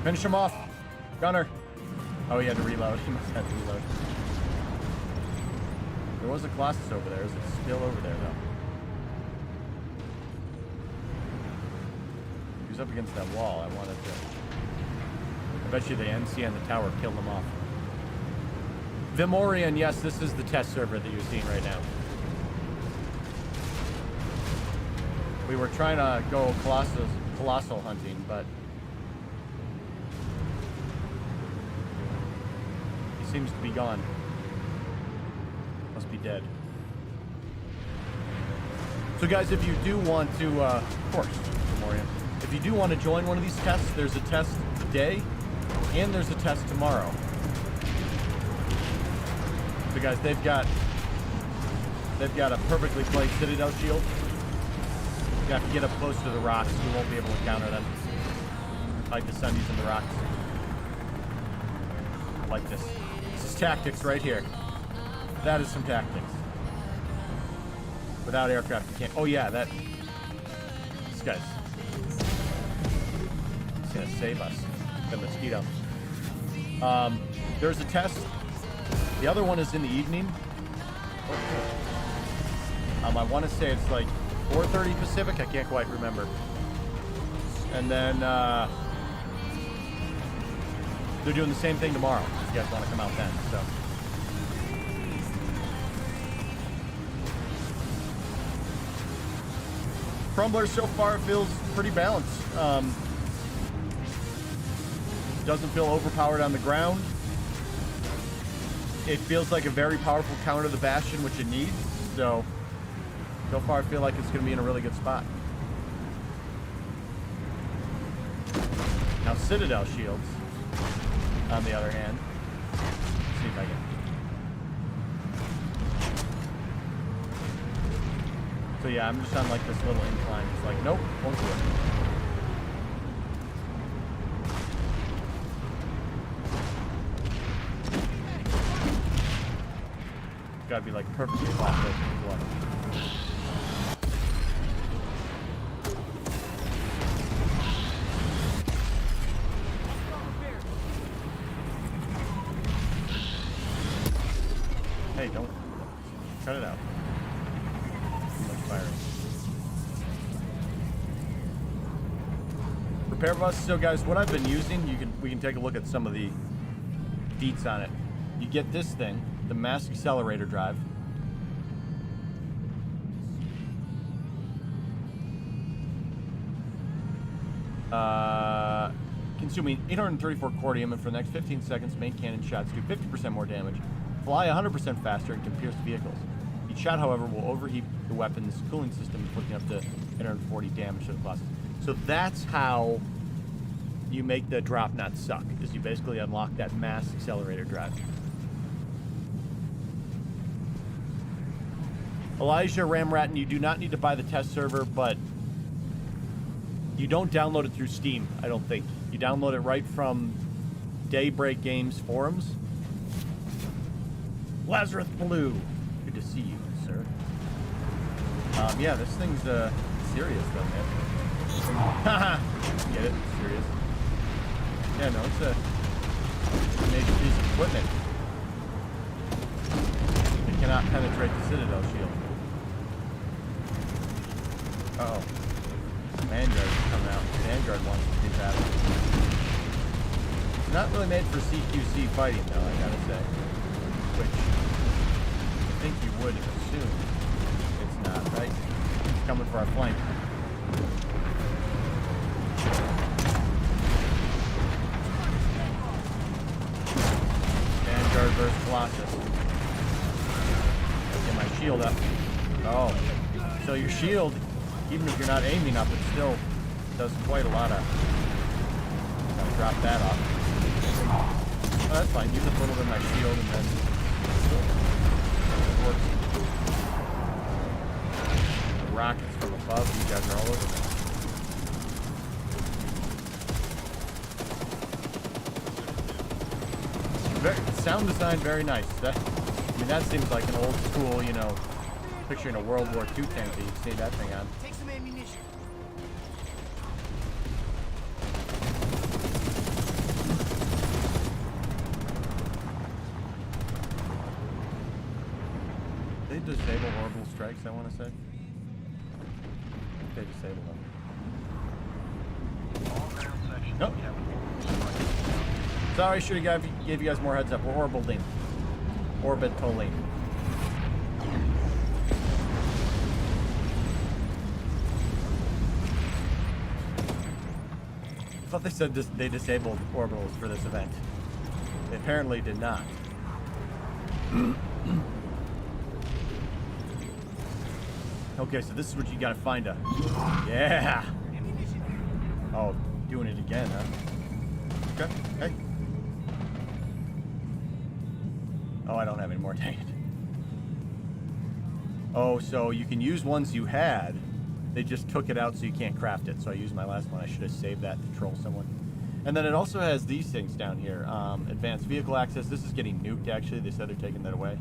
Finish him off. Gunner. Oh, he had to reload. He must have to reload. There was a Colossus over there. Is it still over there, though? He was up against that wall. I wanted to... I bet you the NC and the tower killed him off. Vimorian, yes, this is the test server that you're seeing right now. We were trying to go colossal hunting, but... he seems to be gone. Must be dead. So guys, if you do want to, of course, Memoriam, if you do want to join one of these tests, there's a test today, and there's a test tomorrow. So guys, they've got a perfectly placed Citadel shield. You have to get up close to the rocks. You won't be able to counter them. Like the Sundies and the rocks. I like this. This is tactics right here. That is some tactics. Without aircraft, you can't. Oh yeah, that. This guy's. He's gonna save us. The mosquito. There's a test. The other one is in the evening. I want to say it's like 4:30 Pacific. I can't quite remember. And then they're doing the same thing tomorrow. If you guys want to come out then, so. Crumbler so far feels pretty balanced. Doesn't feel overpowered on the ground. It feels like a very powerful counter to the Bastion, which it needs. So far I feel like it's going to be in a really good spot. Now Citadel shields, on the other hand. Let's see if I can. So yeah, I'm just on like this little incline. It's like, nope, won't do it. Gotta be like perfectly flat as well. Hey, don't cut it out. Repair bus. So guys, what I've been using, we can take a look at some of the deets on it. You get this thing, the mass accelerator drive. Consuming 834 cordium, and for the next 15 seconds, main cannon shots do 50% more damage, fly 100% faster, and can pierce vehicles. Each shot, however, will overheat the weapon's cooling system, inflicting up to 840 damage to the Colossus. So that's how you make the drop not suck, is you basically unlock that mass accelerator drive. Elijah Ramratton, you do not need to buy the test server, but you don't download it through Steam, I don't think. You download it right from Daybreak Games forums. Lazarus Blue, good to see you, sir. Yeah, this thing's serious though, man. Haha! Get it? Serious? Yeah, no, it's a major piece of equipment. It cannot penetrate the Citadel shield. Uh-oh. Vanguard's coming out. Vanguard wants to do battle. It's not really made for CQC fighting, though, I gotta say. Which I think you would assume it's not, right? It's coming for our flank. Vanguard versus Colossus. Get my shield up. Oh. So your shield, even if you're not aiming up, it still does quite a lot of... Gotta drop that off. Oh, that's fine. Use a little bit of my shield and then... It works. The rockets from above, you guys are all over there. Sound design, very nice. I mean, that seems like an old school, you know, picturing a World War II tank that you'd see that thing on. Take some ammunition. They disable orbital strikes, I want to say. They disable them. Nope. Sorry, should have gave you guys more heads up. We're orbitaling. Orbitaling. I thought they said they disabled orbitals for this event. They apparently did not. Okay, so this is what you gotta find a... Yeah! Oh, doing it again, huh? Okay, hey. Oh, I don't have any more, dang it. Oh, so you can use ones you had. They just took it out so you can't craft it. So I used my last one. I should have saved that to troll someone. And then it also has these things down here. Advanced vehicle access. This is getting nuked, actually. They said they're taking that away.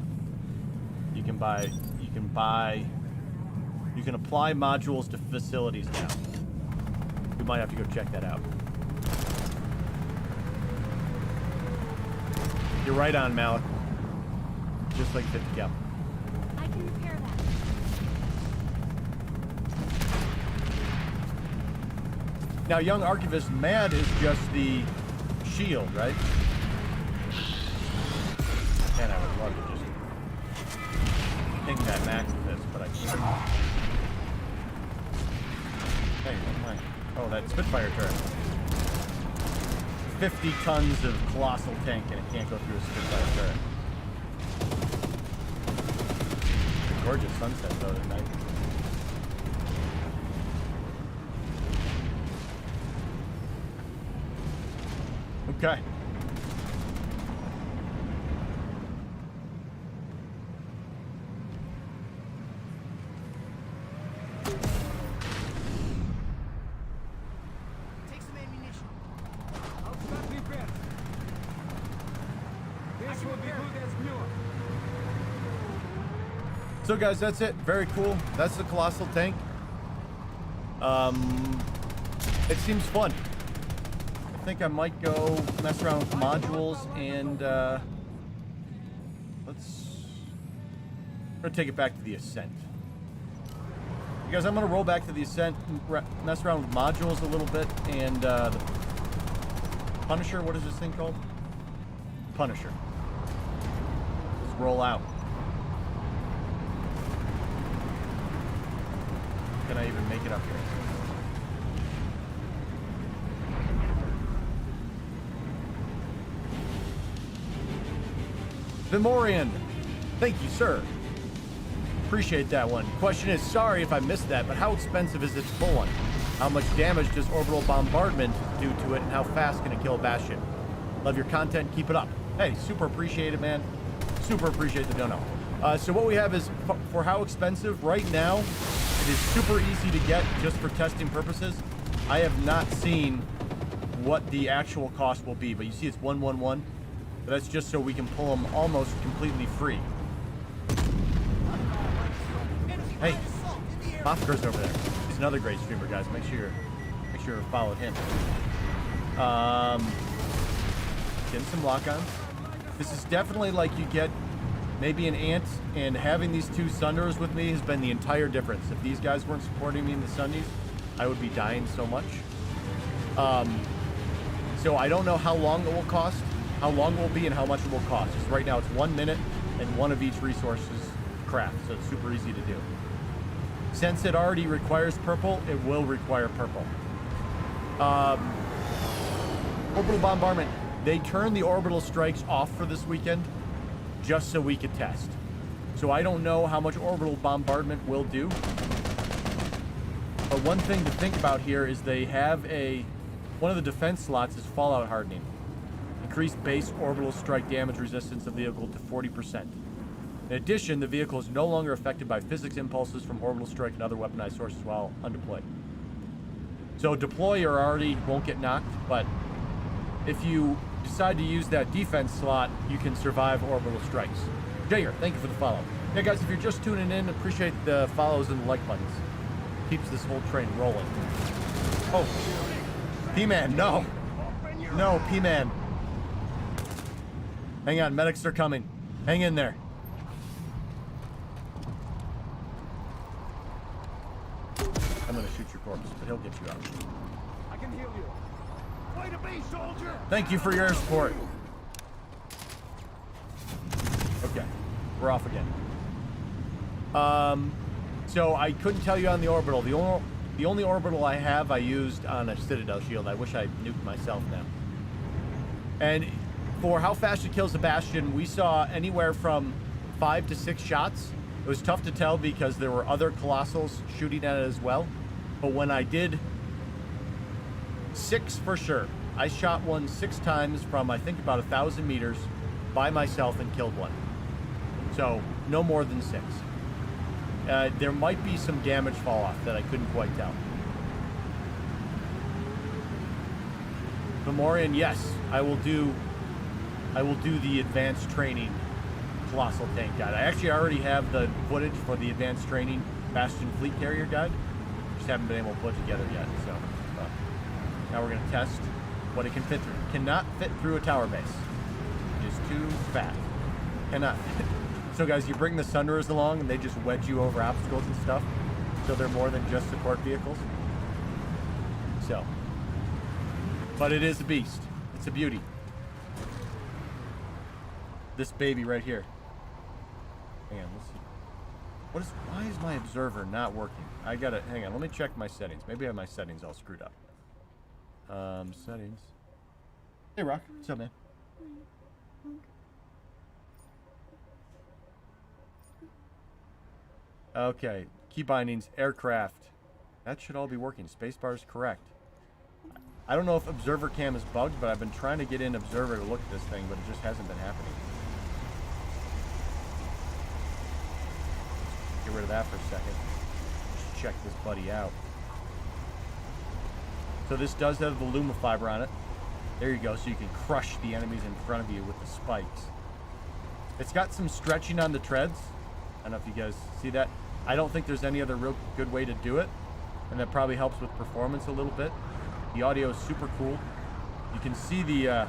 You can apply modules to facilities now. We might have to go check that out. You're right on, Malik. Just like 50 cal. I can repair that. Now, young archivist MAD is just the shield, right? And I would love to just ping that max with this, but I can't. Hey, what am I? Oh, that Spitfire turret. 50 tons of colossal tank, and it can't go through a Spitfire turret. Gorgeous sunset though tonight. Okay. Take some ammunition. I'll start repair. This will be good as new. So guys, that's it. Very cool. That's the colossal tank. It seems fun. I think I might go mess around with modules and we're gonna take it back to the Ascent. You guys, I'm gonna roll back to the Ascent, mess around with modules a little bit, and the Punisher. What is this thing called? Punisher. Let's roll out. Can I even make it up here? Vimorian, thank you, sir. Appreciate that one. Question is, sorry if I missed that, but how expensive is its full one? How much damage does orbital bombardment do to it, and how fast can it kill a Bastion? Love your content, keep it up. Hey, super appreciate it, man. Super appreciate the dono. So what we have is, for how expensive, right now, it is super easy to get just for testing purposes. I have not seen what the actual cost will be, but you see it's 111. But that's just so we can pull them almost completely free. Hey, Mothker's over there. He's another great streamer, guys. Make sure you're Make sure I followed him. Getting some lock-ons. This is definitely like you get maybe an ant, and having these two Sunderers with me has been the entire difference. If these guys weren't supporting me in the Sundays, I would be dying so much. So I don't know how long it will cost, how long it will be, and how much it will cost. Because right now it's 1 minute and one of each resource is craft, so it's super easy to do. Since it already requires purple, it will require purple. Orbital bombardment. They turned the orbital strikes off for this weekend just so we could test. So I don't know how much orbital bombardment will do. But one thing to think about here is they have one of the defense slots is fallout hardening. Increased base orbital strike damage resistance of the vehicle to 40%. In addition, the vehicle is no longer affected by physics impulses from orbital strike and other weaponized sources while undeployed. So deploy or already won't get knocked, but if you decide to use that defense slot, you can survive orbital strikes. Jair, thank you for the follow. Yeah, guys, if you're just tuning in, appreciate the follows and the like buttons. Keeps this whole train rolling. Oh, P-Man, no. No, P-Man. Hang on, medics are coming. Hang in there. I'm gonna shoot your corpse, but he'll get you out. I can heal you. Way to be, soldier! Thank you for your support. Okay, we're off again. So I couldn't tell you on the orbital. The only orbital I have, I used on a Citadel shield. I wish I nuked myself now. And for how fast it kills the Bastion, we saw anywhere from 5 to 6 shots. It was tough to tell because there were other Colossals shooting at it as well. But when I did 6 for sure. I shot one 6 times from, I think, about 1,000 meters by myself and killed one. So, no more than 6. There might be some damage fall off that I couldn't quite tell. Memorian, yes, I will do the advanced training Colossal Tank Guide. I actually already have the footage for the advanced training Bastion Fleet Carrier Guide. Just haven't been able to put it together yet, so... Now we're going to test what it can fit through. Cannot fit through a tower base. It is too fat. Cannot fit. So guys, you bring the Sunderers along and they just wedge you over obstacles and stuff. So they're more than just support vehicles. So. But it is a beast. It's a beauty. This baby right here. Hang on, let's see. Why is my observer not working? I gotta, hang on, let me check my settings. Maybe I have my settings all screwed up. Settings. Hey, Rock. What's up, man? Okay. Key bindings, aircraft. That should all be working. Spacebar is correct. I don't know if Observer Cam is bugged, but I've been trying to get in Observer to look at this thing, but it just hasn't been happening. Get rid of that for a second. Just check this buddy out. So this does have the Lumifiber on it. There you go, so you can crush the enemies in front of you with the spikes. It's got some stretching on the treads. I don't know if you guys see that. I don't think there's any other real good way to do it, and that probably helps with performance a little bit. The audio is super cool. You can see the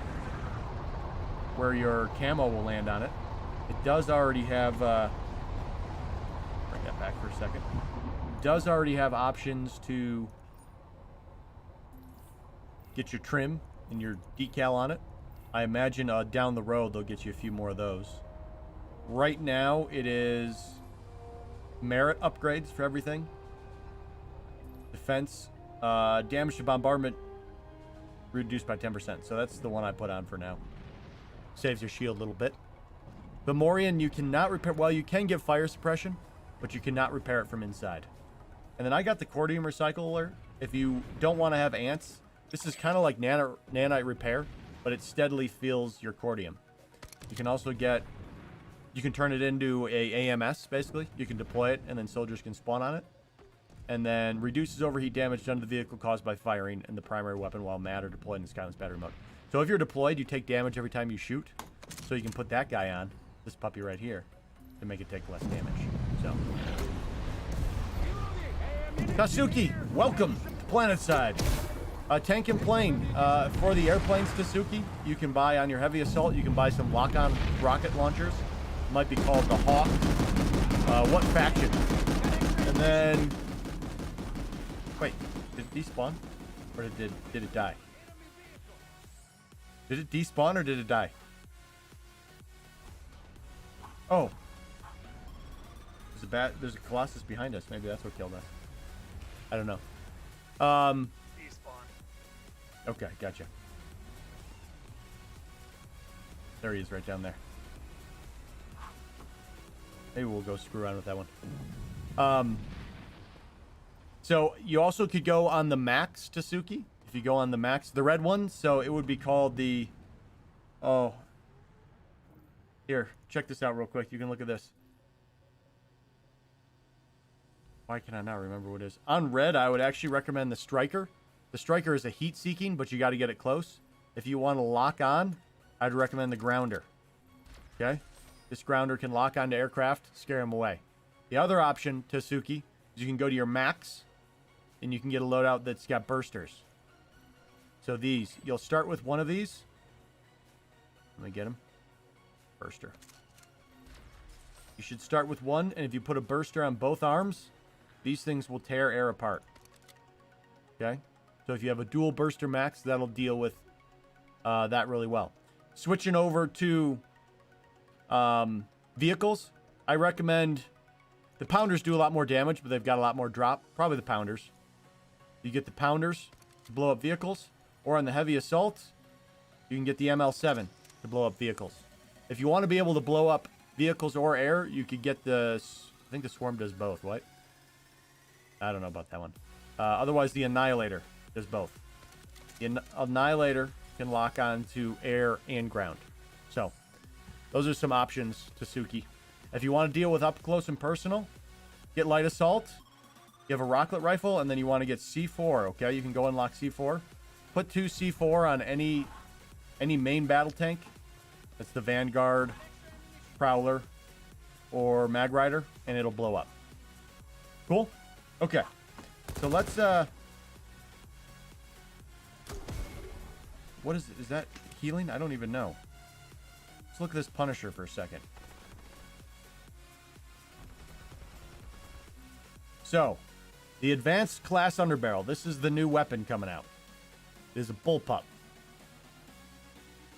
where your camo will land on it. It does already have bring that back for a second. It does already have options to get your trim and your decal on it. I imagine down the road they'll get you a few more of those. Right now it is merit upgrades for everything. Defense, damage to bombardment reduced by 10%. So that's the one I put on for now. Saves your shield a little bit. The Morian, you cannot repair. Well, you can give fire suppression, but you cannot repair it from inside. And then I got the Cordium Recycler. If you don't want to have ants, this is kind of like nanite repair, but it steadily fills your Cordium. You can also get, you can turn it into a AMS, basically. You can deploy it, and then soldiers can spawn on it. And then reduces overheat damage done to the vehicle caused by firing and the primary weapon while mad or deployed in the Skyland's battery mode. So if you're deployed, you take damage every time you shoot. So you can put that guy on, this puppy right here, to make it take less damage. So. Kasuki, welcome to Planetside. Tank and plane. For the airplanes, Tasuki, you can buy on your heavy assault. You can buy some lock-on rocket launchers. Might be called the Hawk. What faction? And then, wait, did it despawn, or did it die? Did it despawn or did it die? Oh, there's a Colossus behind us. Maybe that's what killed us. I don't know. Despawn. Okay, gotcha. There he is, right down there. Maybe we'll go screw around with that one. So you also could go on the Max, Tasuki. If you go on the Max, the red one. So it would be called the... Oh. Here, check this out real quick. You can look at this. Why can I not remember what it is? On red, I would actually recommend the Striker. The Striker is a heat-seeking, but you got to get it close. If you want to lock on, I'd recommend the Grounder. Okay? This Grounder can lock onto aircraft, scare them away. The other option, Tasuki, is you can go to your Max, and you can get a loadout that's got bursters. So these, you'll start with one of these. Let me get him. Burster. You should start with one, and if you put a burster on both arms, these things will tear air apart. Okay? So if you have a dual burster Max, that'll deal with that really well. Switching over to vehicles, I recommend the Pounders do a lot more damage, but they've got a lot more drop. Probably the Pounders. You get the Pounders to blow up vehicles, or on the heavy assault, you can get the ML7 to blow up vehicles. If you want to be able to blow up vehicles or air, you could get the... I think the Swarm does both. What? I don't know about that one. Otherwise, the Annihilator does both. The Annihilator can lock on to air and ground. So, those are some options, Tasuki. If you want to deal with up close and personal, get light assault. You have a rocket rifle, and then you want to get C4, okay? You can go unlock C4. Put 2 C4 on any main battle tank. That's the Vanguard, Prowler, or Mag Rider, and it'll blow up. Cool? Okay. So let's, what is it? Is that healing? I don't even know. Let's look at this Punisher for a second. So, the Advanced Class Underbarrel. This is the new weapon coming out. It is a bullpup.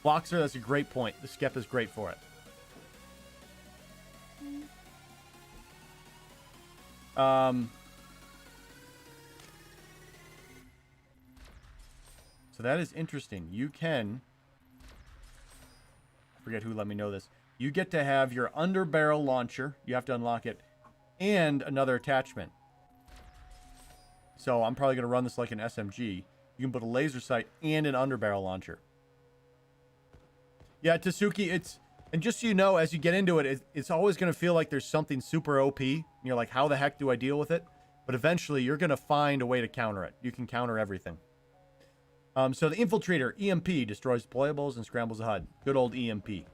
Boxer, that's a great point. The Skep is great for it. So that is interesting. You can... I forget who let me know this. You get to have your underbarrel launcher. You have to unlock it. And another attachment. So I'm probably going to run this like an SMG. You can put a laser sight and an underbarrel launcher. Yeah, Tasuki, it's... And just so you know, as you get into it, it's always going to feel like there's something super OP. And you're like, how the heck do I deal with it? But eventually, you're going to find a way to counter it. You can counter everything. So the Infiltrator, EMP, destroys deployables and scrambles the HUD. Good old EMP.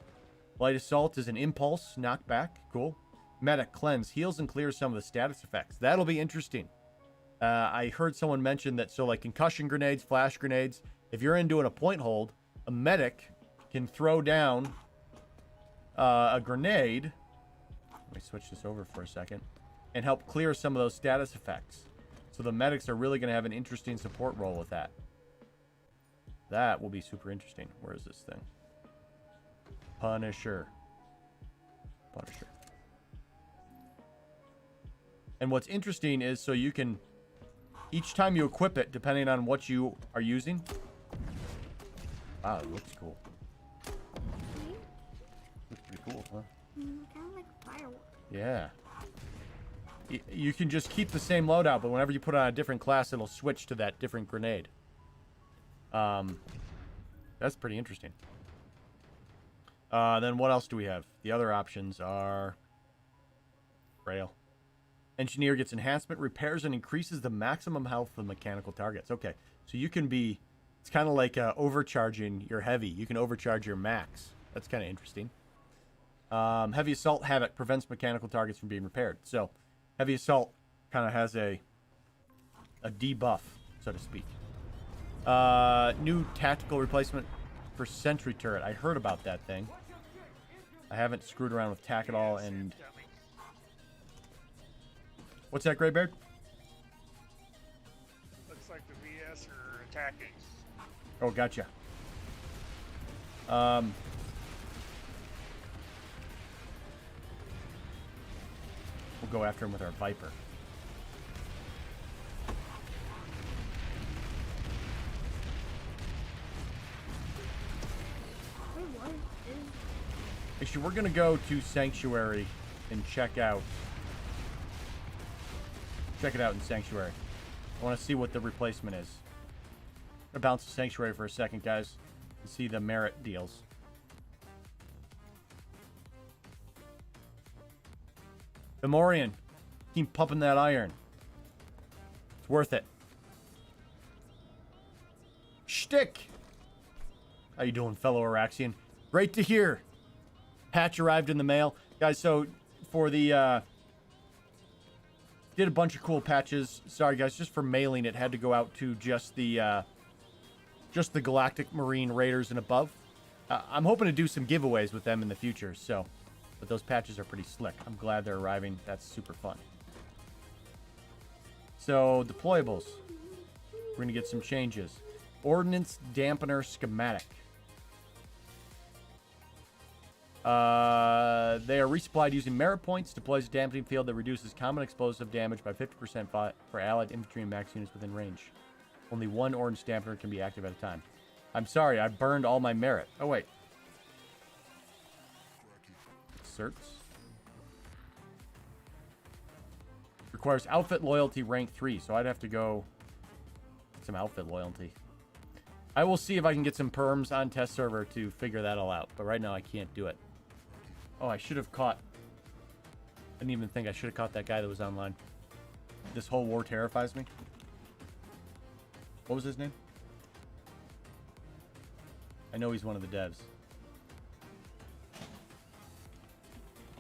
Light Assault is an impulse, knockback. Cool. Medic, cleanse, heals and clears some of the status effects. That'll be interesting. I heard someone mention that, so like concussion grenades, flash grenades, if you're in doing a point hold, a medic can throw down a grenade. Let me switch this over for a second. And help clear some of those status effects. So the medics are really going to have an interesting support role with that. That will be super interesting. Where is this thing? Punisher. Punisher. And what's interesting is, so you can, each time you equip it, depending on what you are using. Wow, it looks cool. Looks pretty cool, huh? Kind of like fireworks. Yeah. You can just keep the same loadout, but whenever you put it on a different class, it'll switch to that different grenade. That's pretty interesting. Then what else do we have? The other options are... Rail. Engineer gets enhancement, repairs, and increases the maximum health of mechanical targets. Okay, so you can be... It's kind of like overcharging your heavy. You can overcharge your max. That's kind of interesting. Heavy Assault Havoc prevents mechanical targets from being repaired. So, Heavy Assault kind of has a debuff, so to speak. New tactical replacement for sentry turret. I heard about that thing. I haven't screwed around with tac at all, and... What's that, Graybeard? Looks like the VS are attacking. Oh, gotcha. We'll go after him with our Viper. Wait, what is... Actually, we're gonna go to Sanctuary and check out. Check it out in Sanctuary. I want to see what the replacement is. I'm gonna bounce to Sanctuary for a second, guys, and see the merit deals. Fomorian, keep pumping that iron. It's worth it. Shtick! How you doing, fellow Araxian? Great to hear. Patch arrived in the mail. Guys, so for the, did a bunch of cool patches. Sorry, guys, just for mailing, it had to go out to just the Galactic Marine Raiders and above. I'm hoping to do some giveaways with them in the future, so... But those patches are pretty slick. I'm glad they're arriving. That's super fun. So, deployables. We're going to get some changes. Ordnance Dampener Schematic. They are resupplied using merit points. Deploys a dampening field that reduces common explosive damage by 50% for allied infantry and max units within range. Only one Ordnance Dampener can be active at a time. I'm sorry, I burned all my merit. Oh, wait. Certs. Requires outfit loyalty rank 3, so I'd have to go some outfit loyalty. I will see if I can get some perms on test server to figure that all out, but right now I can't do it. Oh, I should have caught... I didn't even think I should have caught that guy that was online. This whole war terrifies me. What was his name? I know he's one of the devs.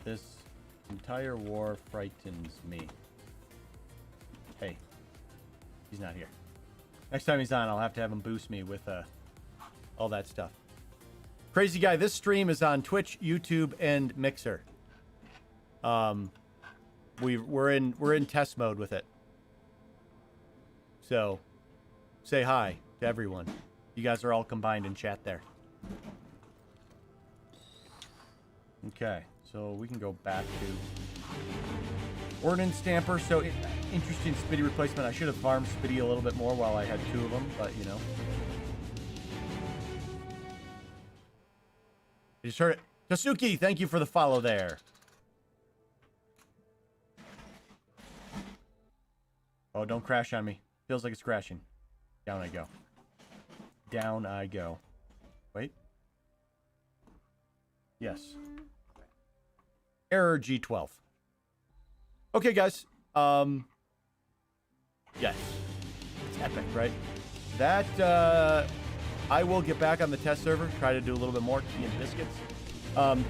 This entire war frightens me. Hey, he's not here. Next time he's on, I'll have to have him boost me with all that stuff. Crazy guy, this stream is on Twitch, YouTube, and Mixer. We're in test mode with it. So, say hi to everyone. You guys are all combined in chat there. Okay, so we can go back to Ordnance Stamper. So, interesting Spitty replacement. I should have farmed Spitty a little bit more while I had two of them, but you know. I just heard it. Tasuki, thank you for the follow there. Oh, don't crash on me. Feels like it's crashing. Down I go. Down I go. Wait. Yes. Error G12. Okay, guys. Yes. It's epic, right? That, I will get back on the test server, try to do a little bit more tea and biscuits.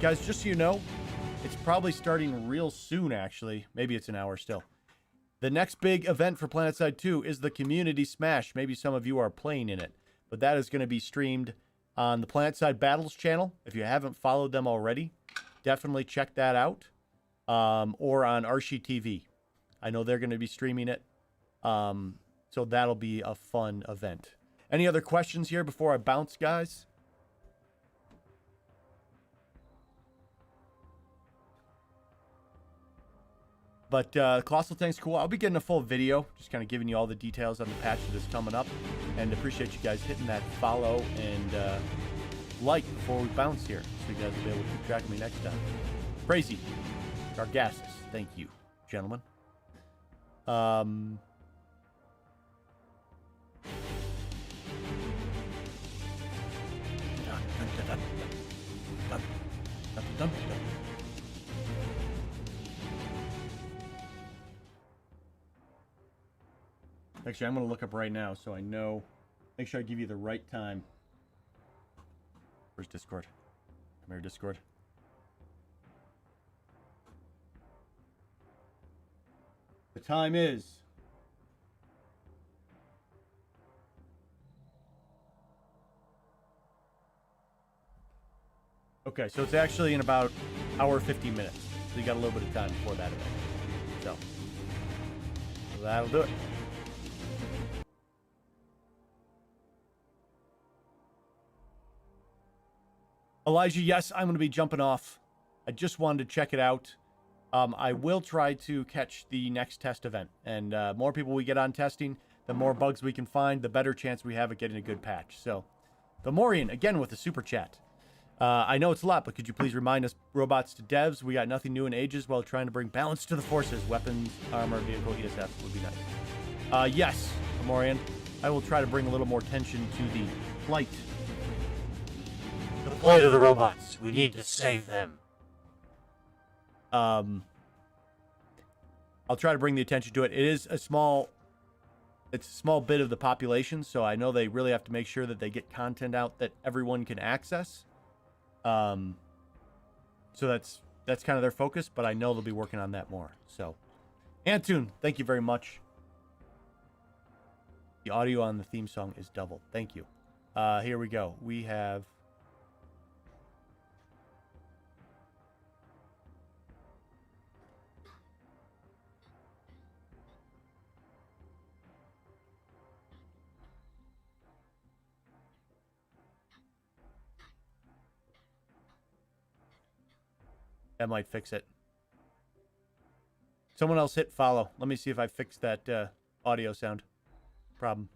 Guys, just so you know, it's probably starting real soon, actually. Maybe it's an hour still. The next big event for PlanetSide 2 is the Community Smash. Maybe some of you are playing in it, but that is going to be streamed on the PlanetSide Battles channel. If you haven't followed them already, definitely check that out. Or on Archie TV. I know they're going to be streaming it. So that'll be a fun event. Any other questions here before I bounce, guys? But Colossal Tank's cool. I'll be getting a full video, just kind of giving you all the details on the patch that is coming up. And appreciate you guys hitting that follow and like before we bounce here, so you guys will be able to keep track of me next time. Crazy. Gargassus. Thank you, gentlemen. Actually, I'm going to look up right now so I know. Make sure I give you the right time. Where's Discord? Come here, Discord. The time is Okay, so it's actually in about hour 15 minutes. So you got a little bit of time before that event. So that'll do it. Elijah, yes, I'm going to be jumping off. I just wanted to check it out. I will try to catch the next test event. And more people we get on testing, the more bugs we can find, the better chance we have at getting a good patch. So, the Morian, again with the super chat. I know it's a lot, but could you please remind us, robots to devs, we got nothing new in ages while trying to bring balance to the forces. Weapons, armor, vehicle, ESF would be nice. Yes, Morian, I will try to bring a little more tension to the flight. The plight of the robots. We need to save them. I'll try to bring the attention to it. It is it's a small bit of the population, so I know they really have to make sure that they get content out that everyone can access. So that's kind of their focus, but I know they'll be working on that more. So, Antune, thank you very much. The audio on the theme song is double. Thank you. Here we go. We have that might fix it. Someone else hit follow. Let me see if I fixed that audio sound problem.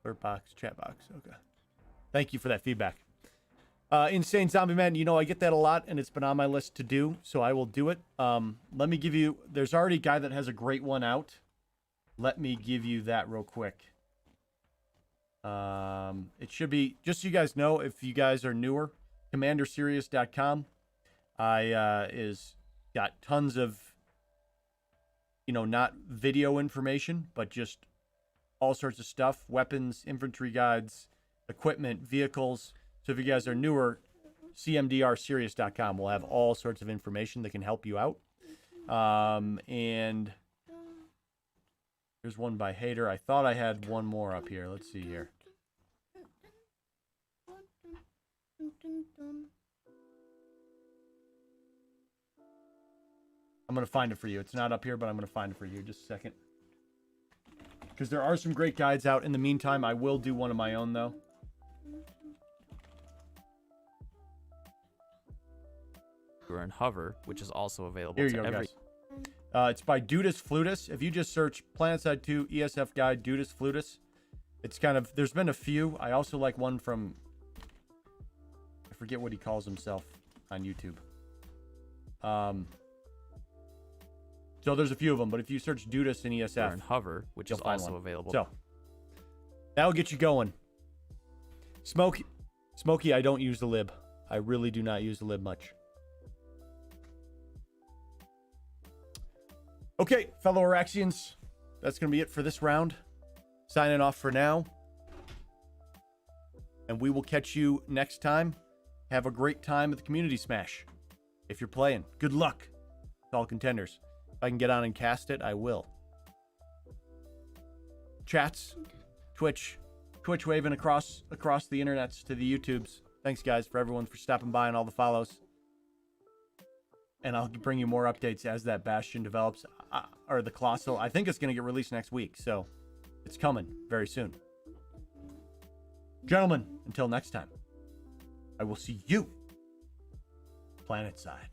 Bird box, chat box. Okay. Thank you for that feedback. Insane Zombie Man, you know, I get that a lot, and it's been on my list to do, so I will do it. Let me give you... There's already a guy that has a great one out. Let me give you that real quick. It should be... Just so you guys know, if you guys are newer, CommanderSerious.com is got tons of, you know, not video information, but just all sorts of stuff. Weapons, infantry guides, equipment, vehicles... So if you guys are newer, CMDRSerious.com will have all sorts of information that can help you out. And here's one by Hater. I thought I had one more up here. Let's see here. I'm going to find it for you. It's not up here, but I'm going to find it for you. Just a second. Because there are some great guides out. In the meantime, I will do one of my own, though. And Hover, which is also available Here you to go, every. Guys. It's by Dudus Flutus. If you just search PlanetSide 2 ESF Guide Dudus Flutus, it's kind of... There's been a few. I also like one from... I forget what he calls himself on YouTube. So there's a few of them, but if you search Dudus in ESF... And Hover, which is also available. So, that'll get you going. Smokey, I don't use the lib. I really do not use the lib much. Okay, fellow Araxians, that's going to be it for this round. Signing off for now. And we will catch you next time. Have a great time at the Community Smash. If you're playing, good luck to all contenders. If I can get on and cast it, I will. Chats, Twitch waving across the internets to the YouTubes. Thanks, guys, for everyone for stopping by and all the follows. And I'll bring you more updates as that Bastion develops. Or the Colossal. I think it's going to get released next week, so it's coming very soon. Gentlemen, until next time, I will see you PlanetSide.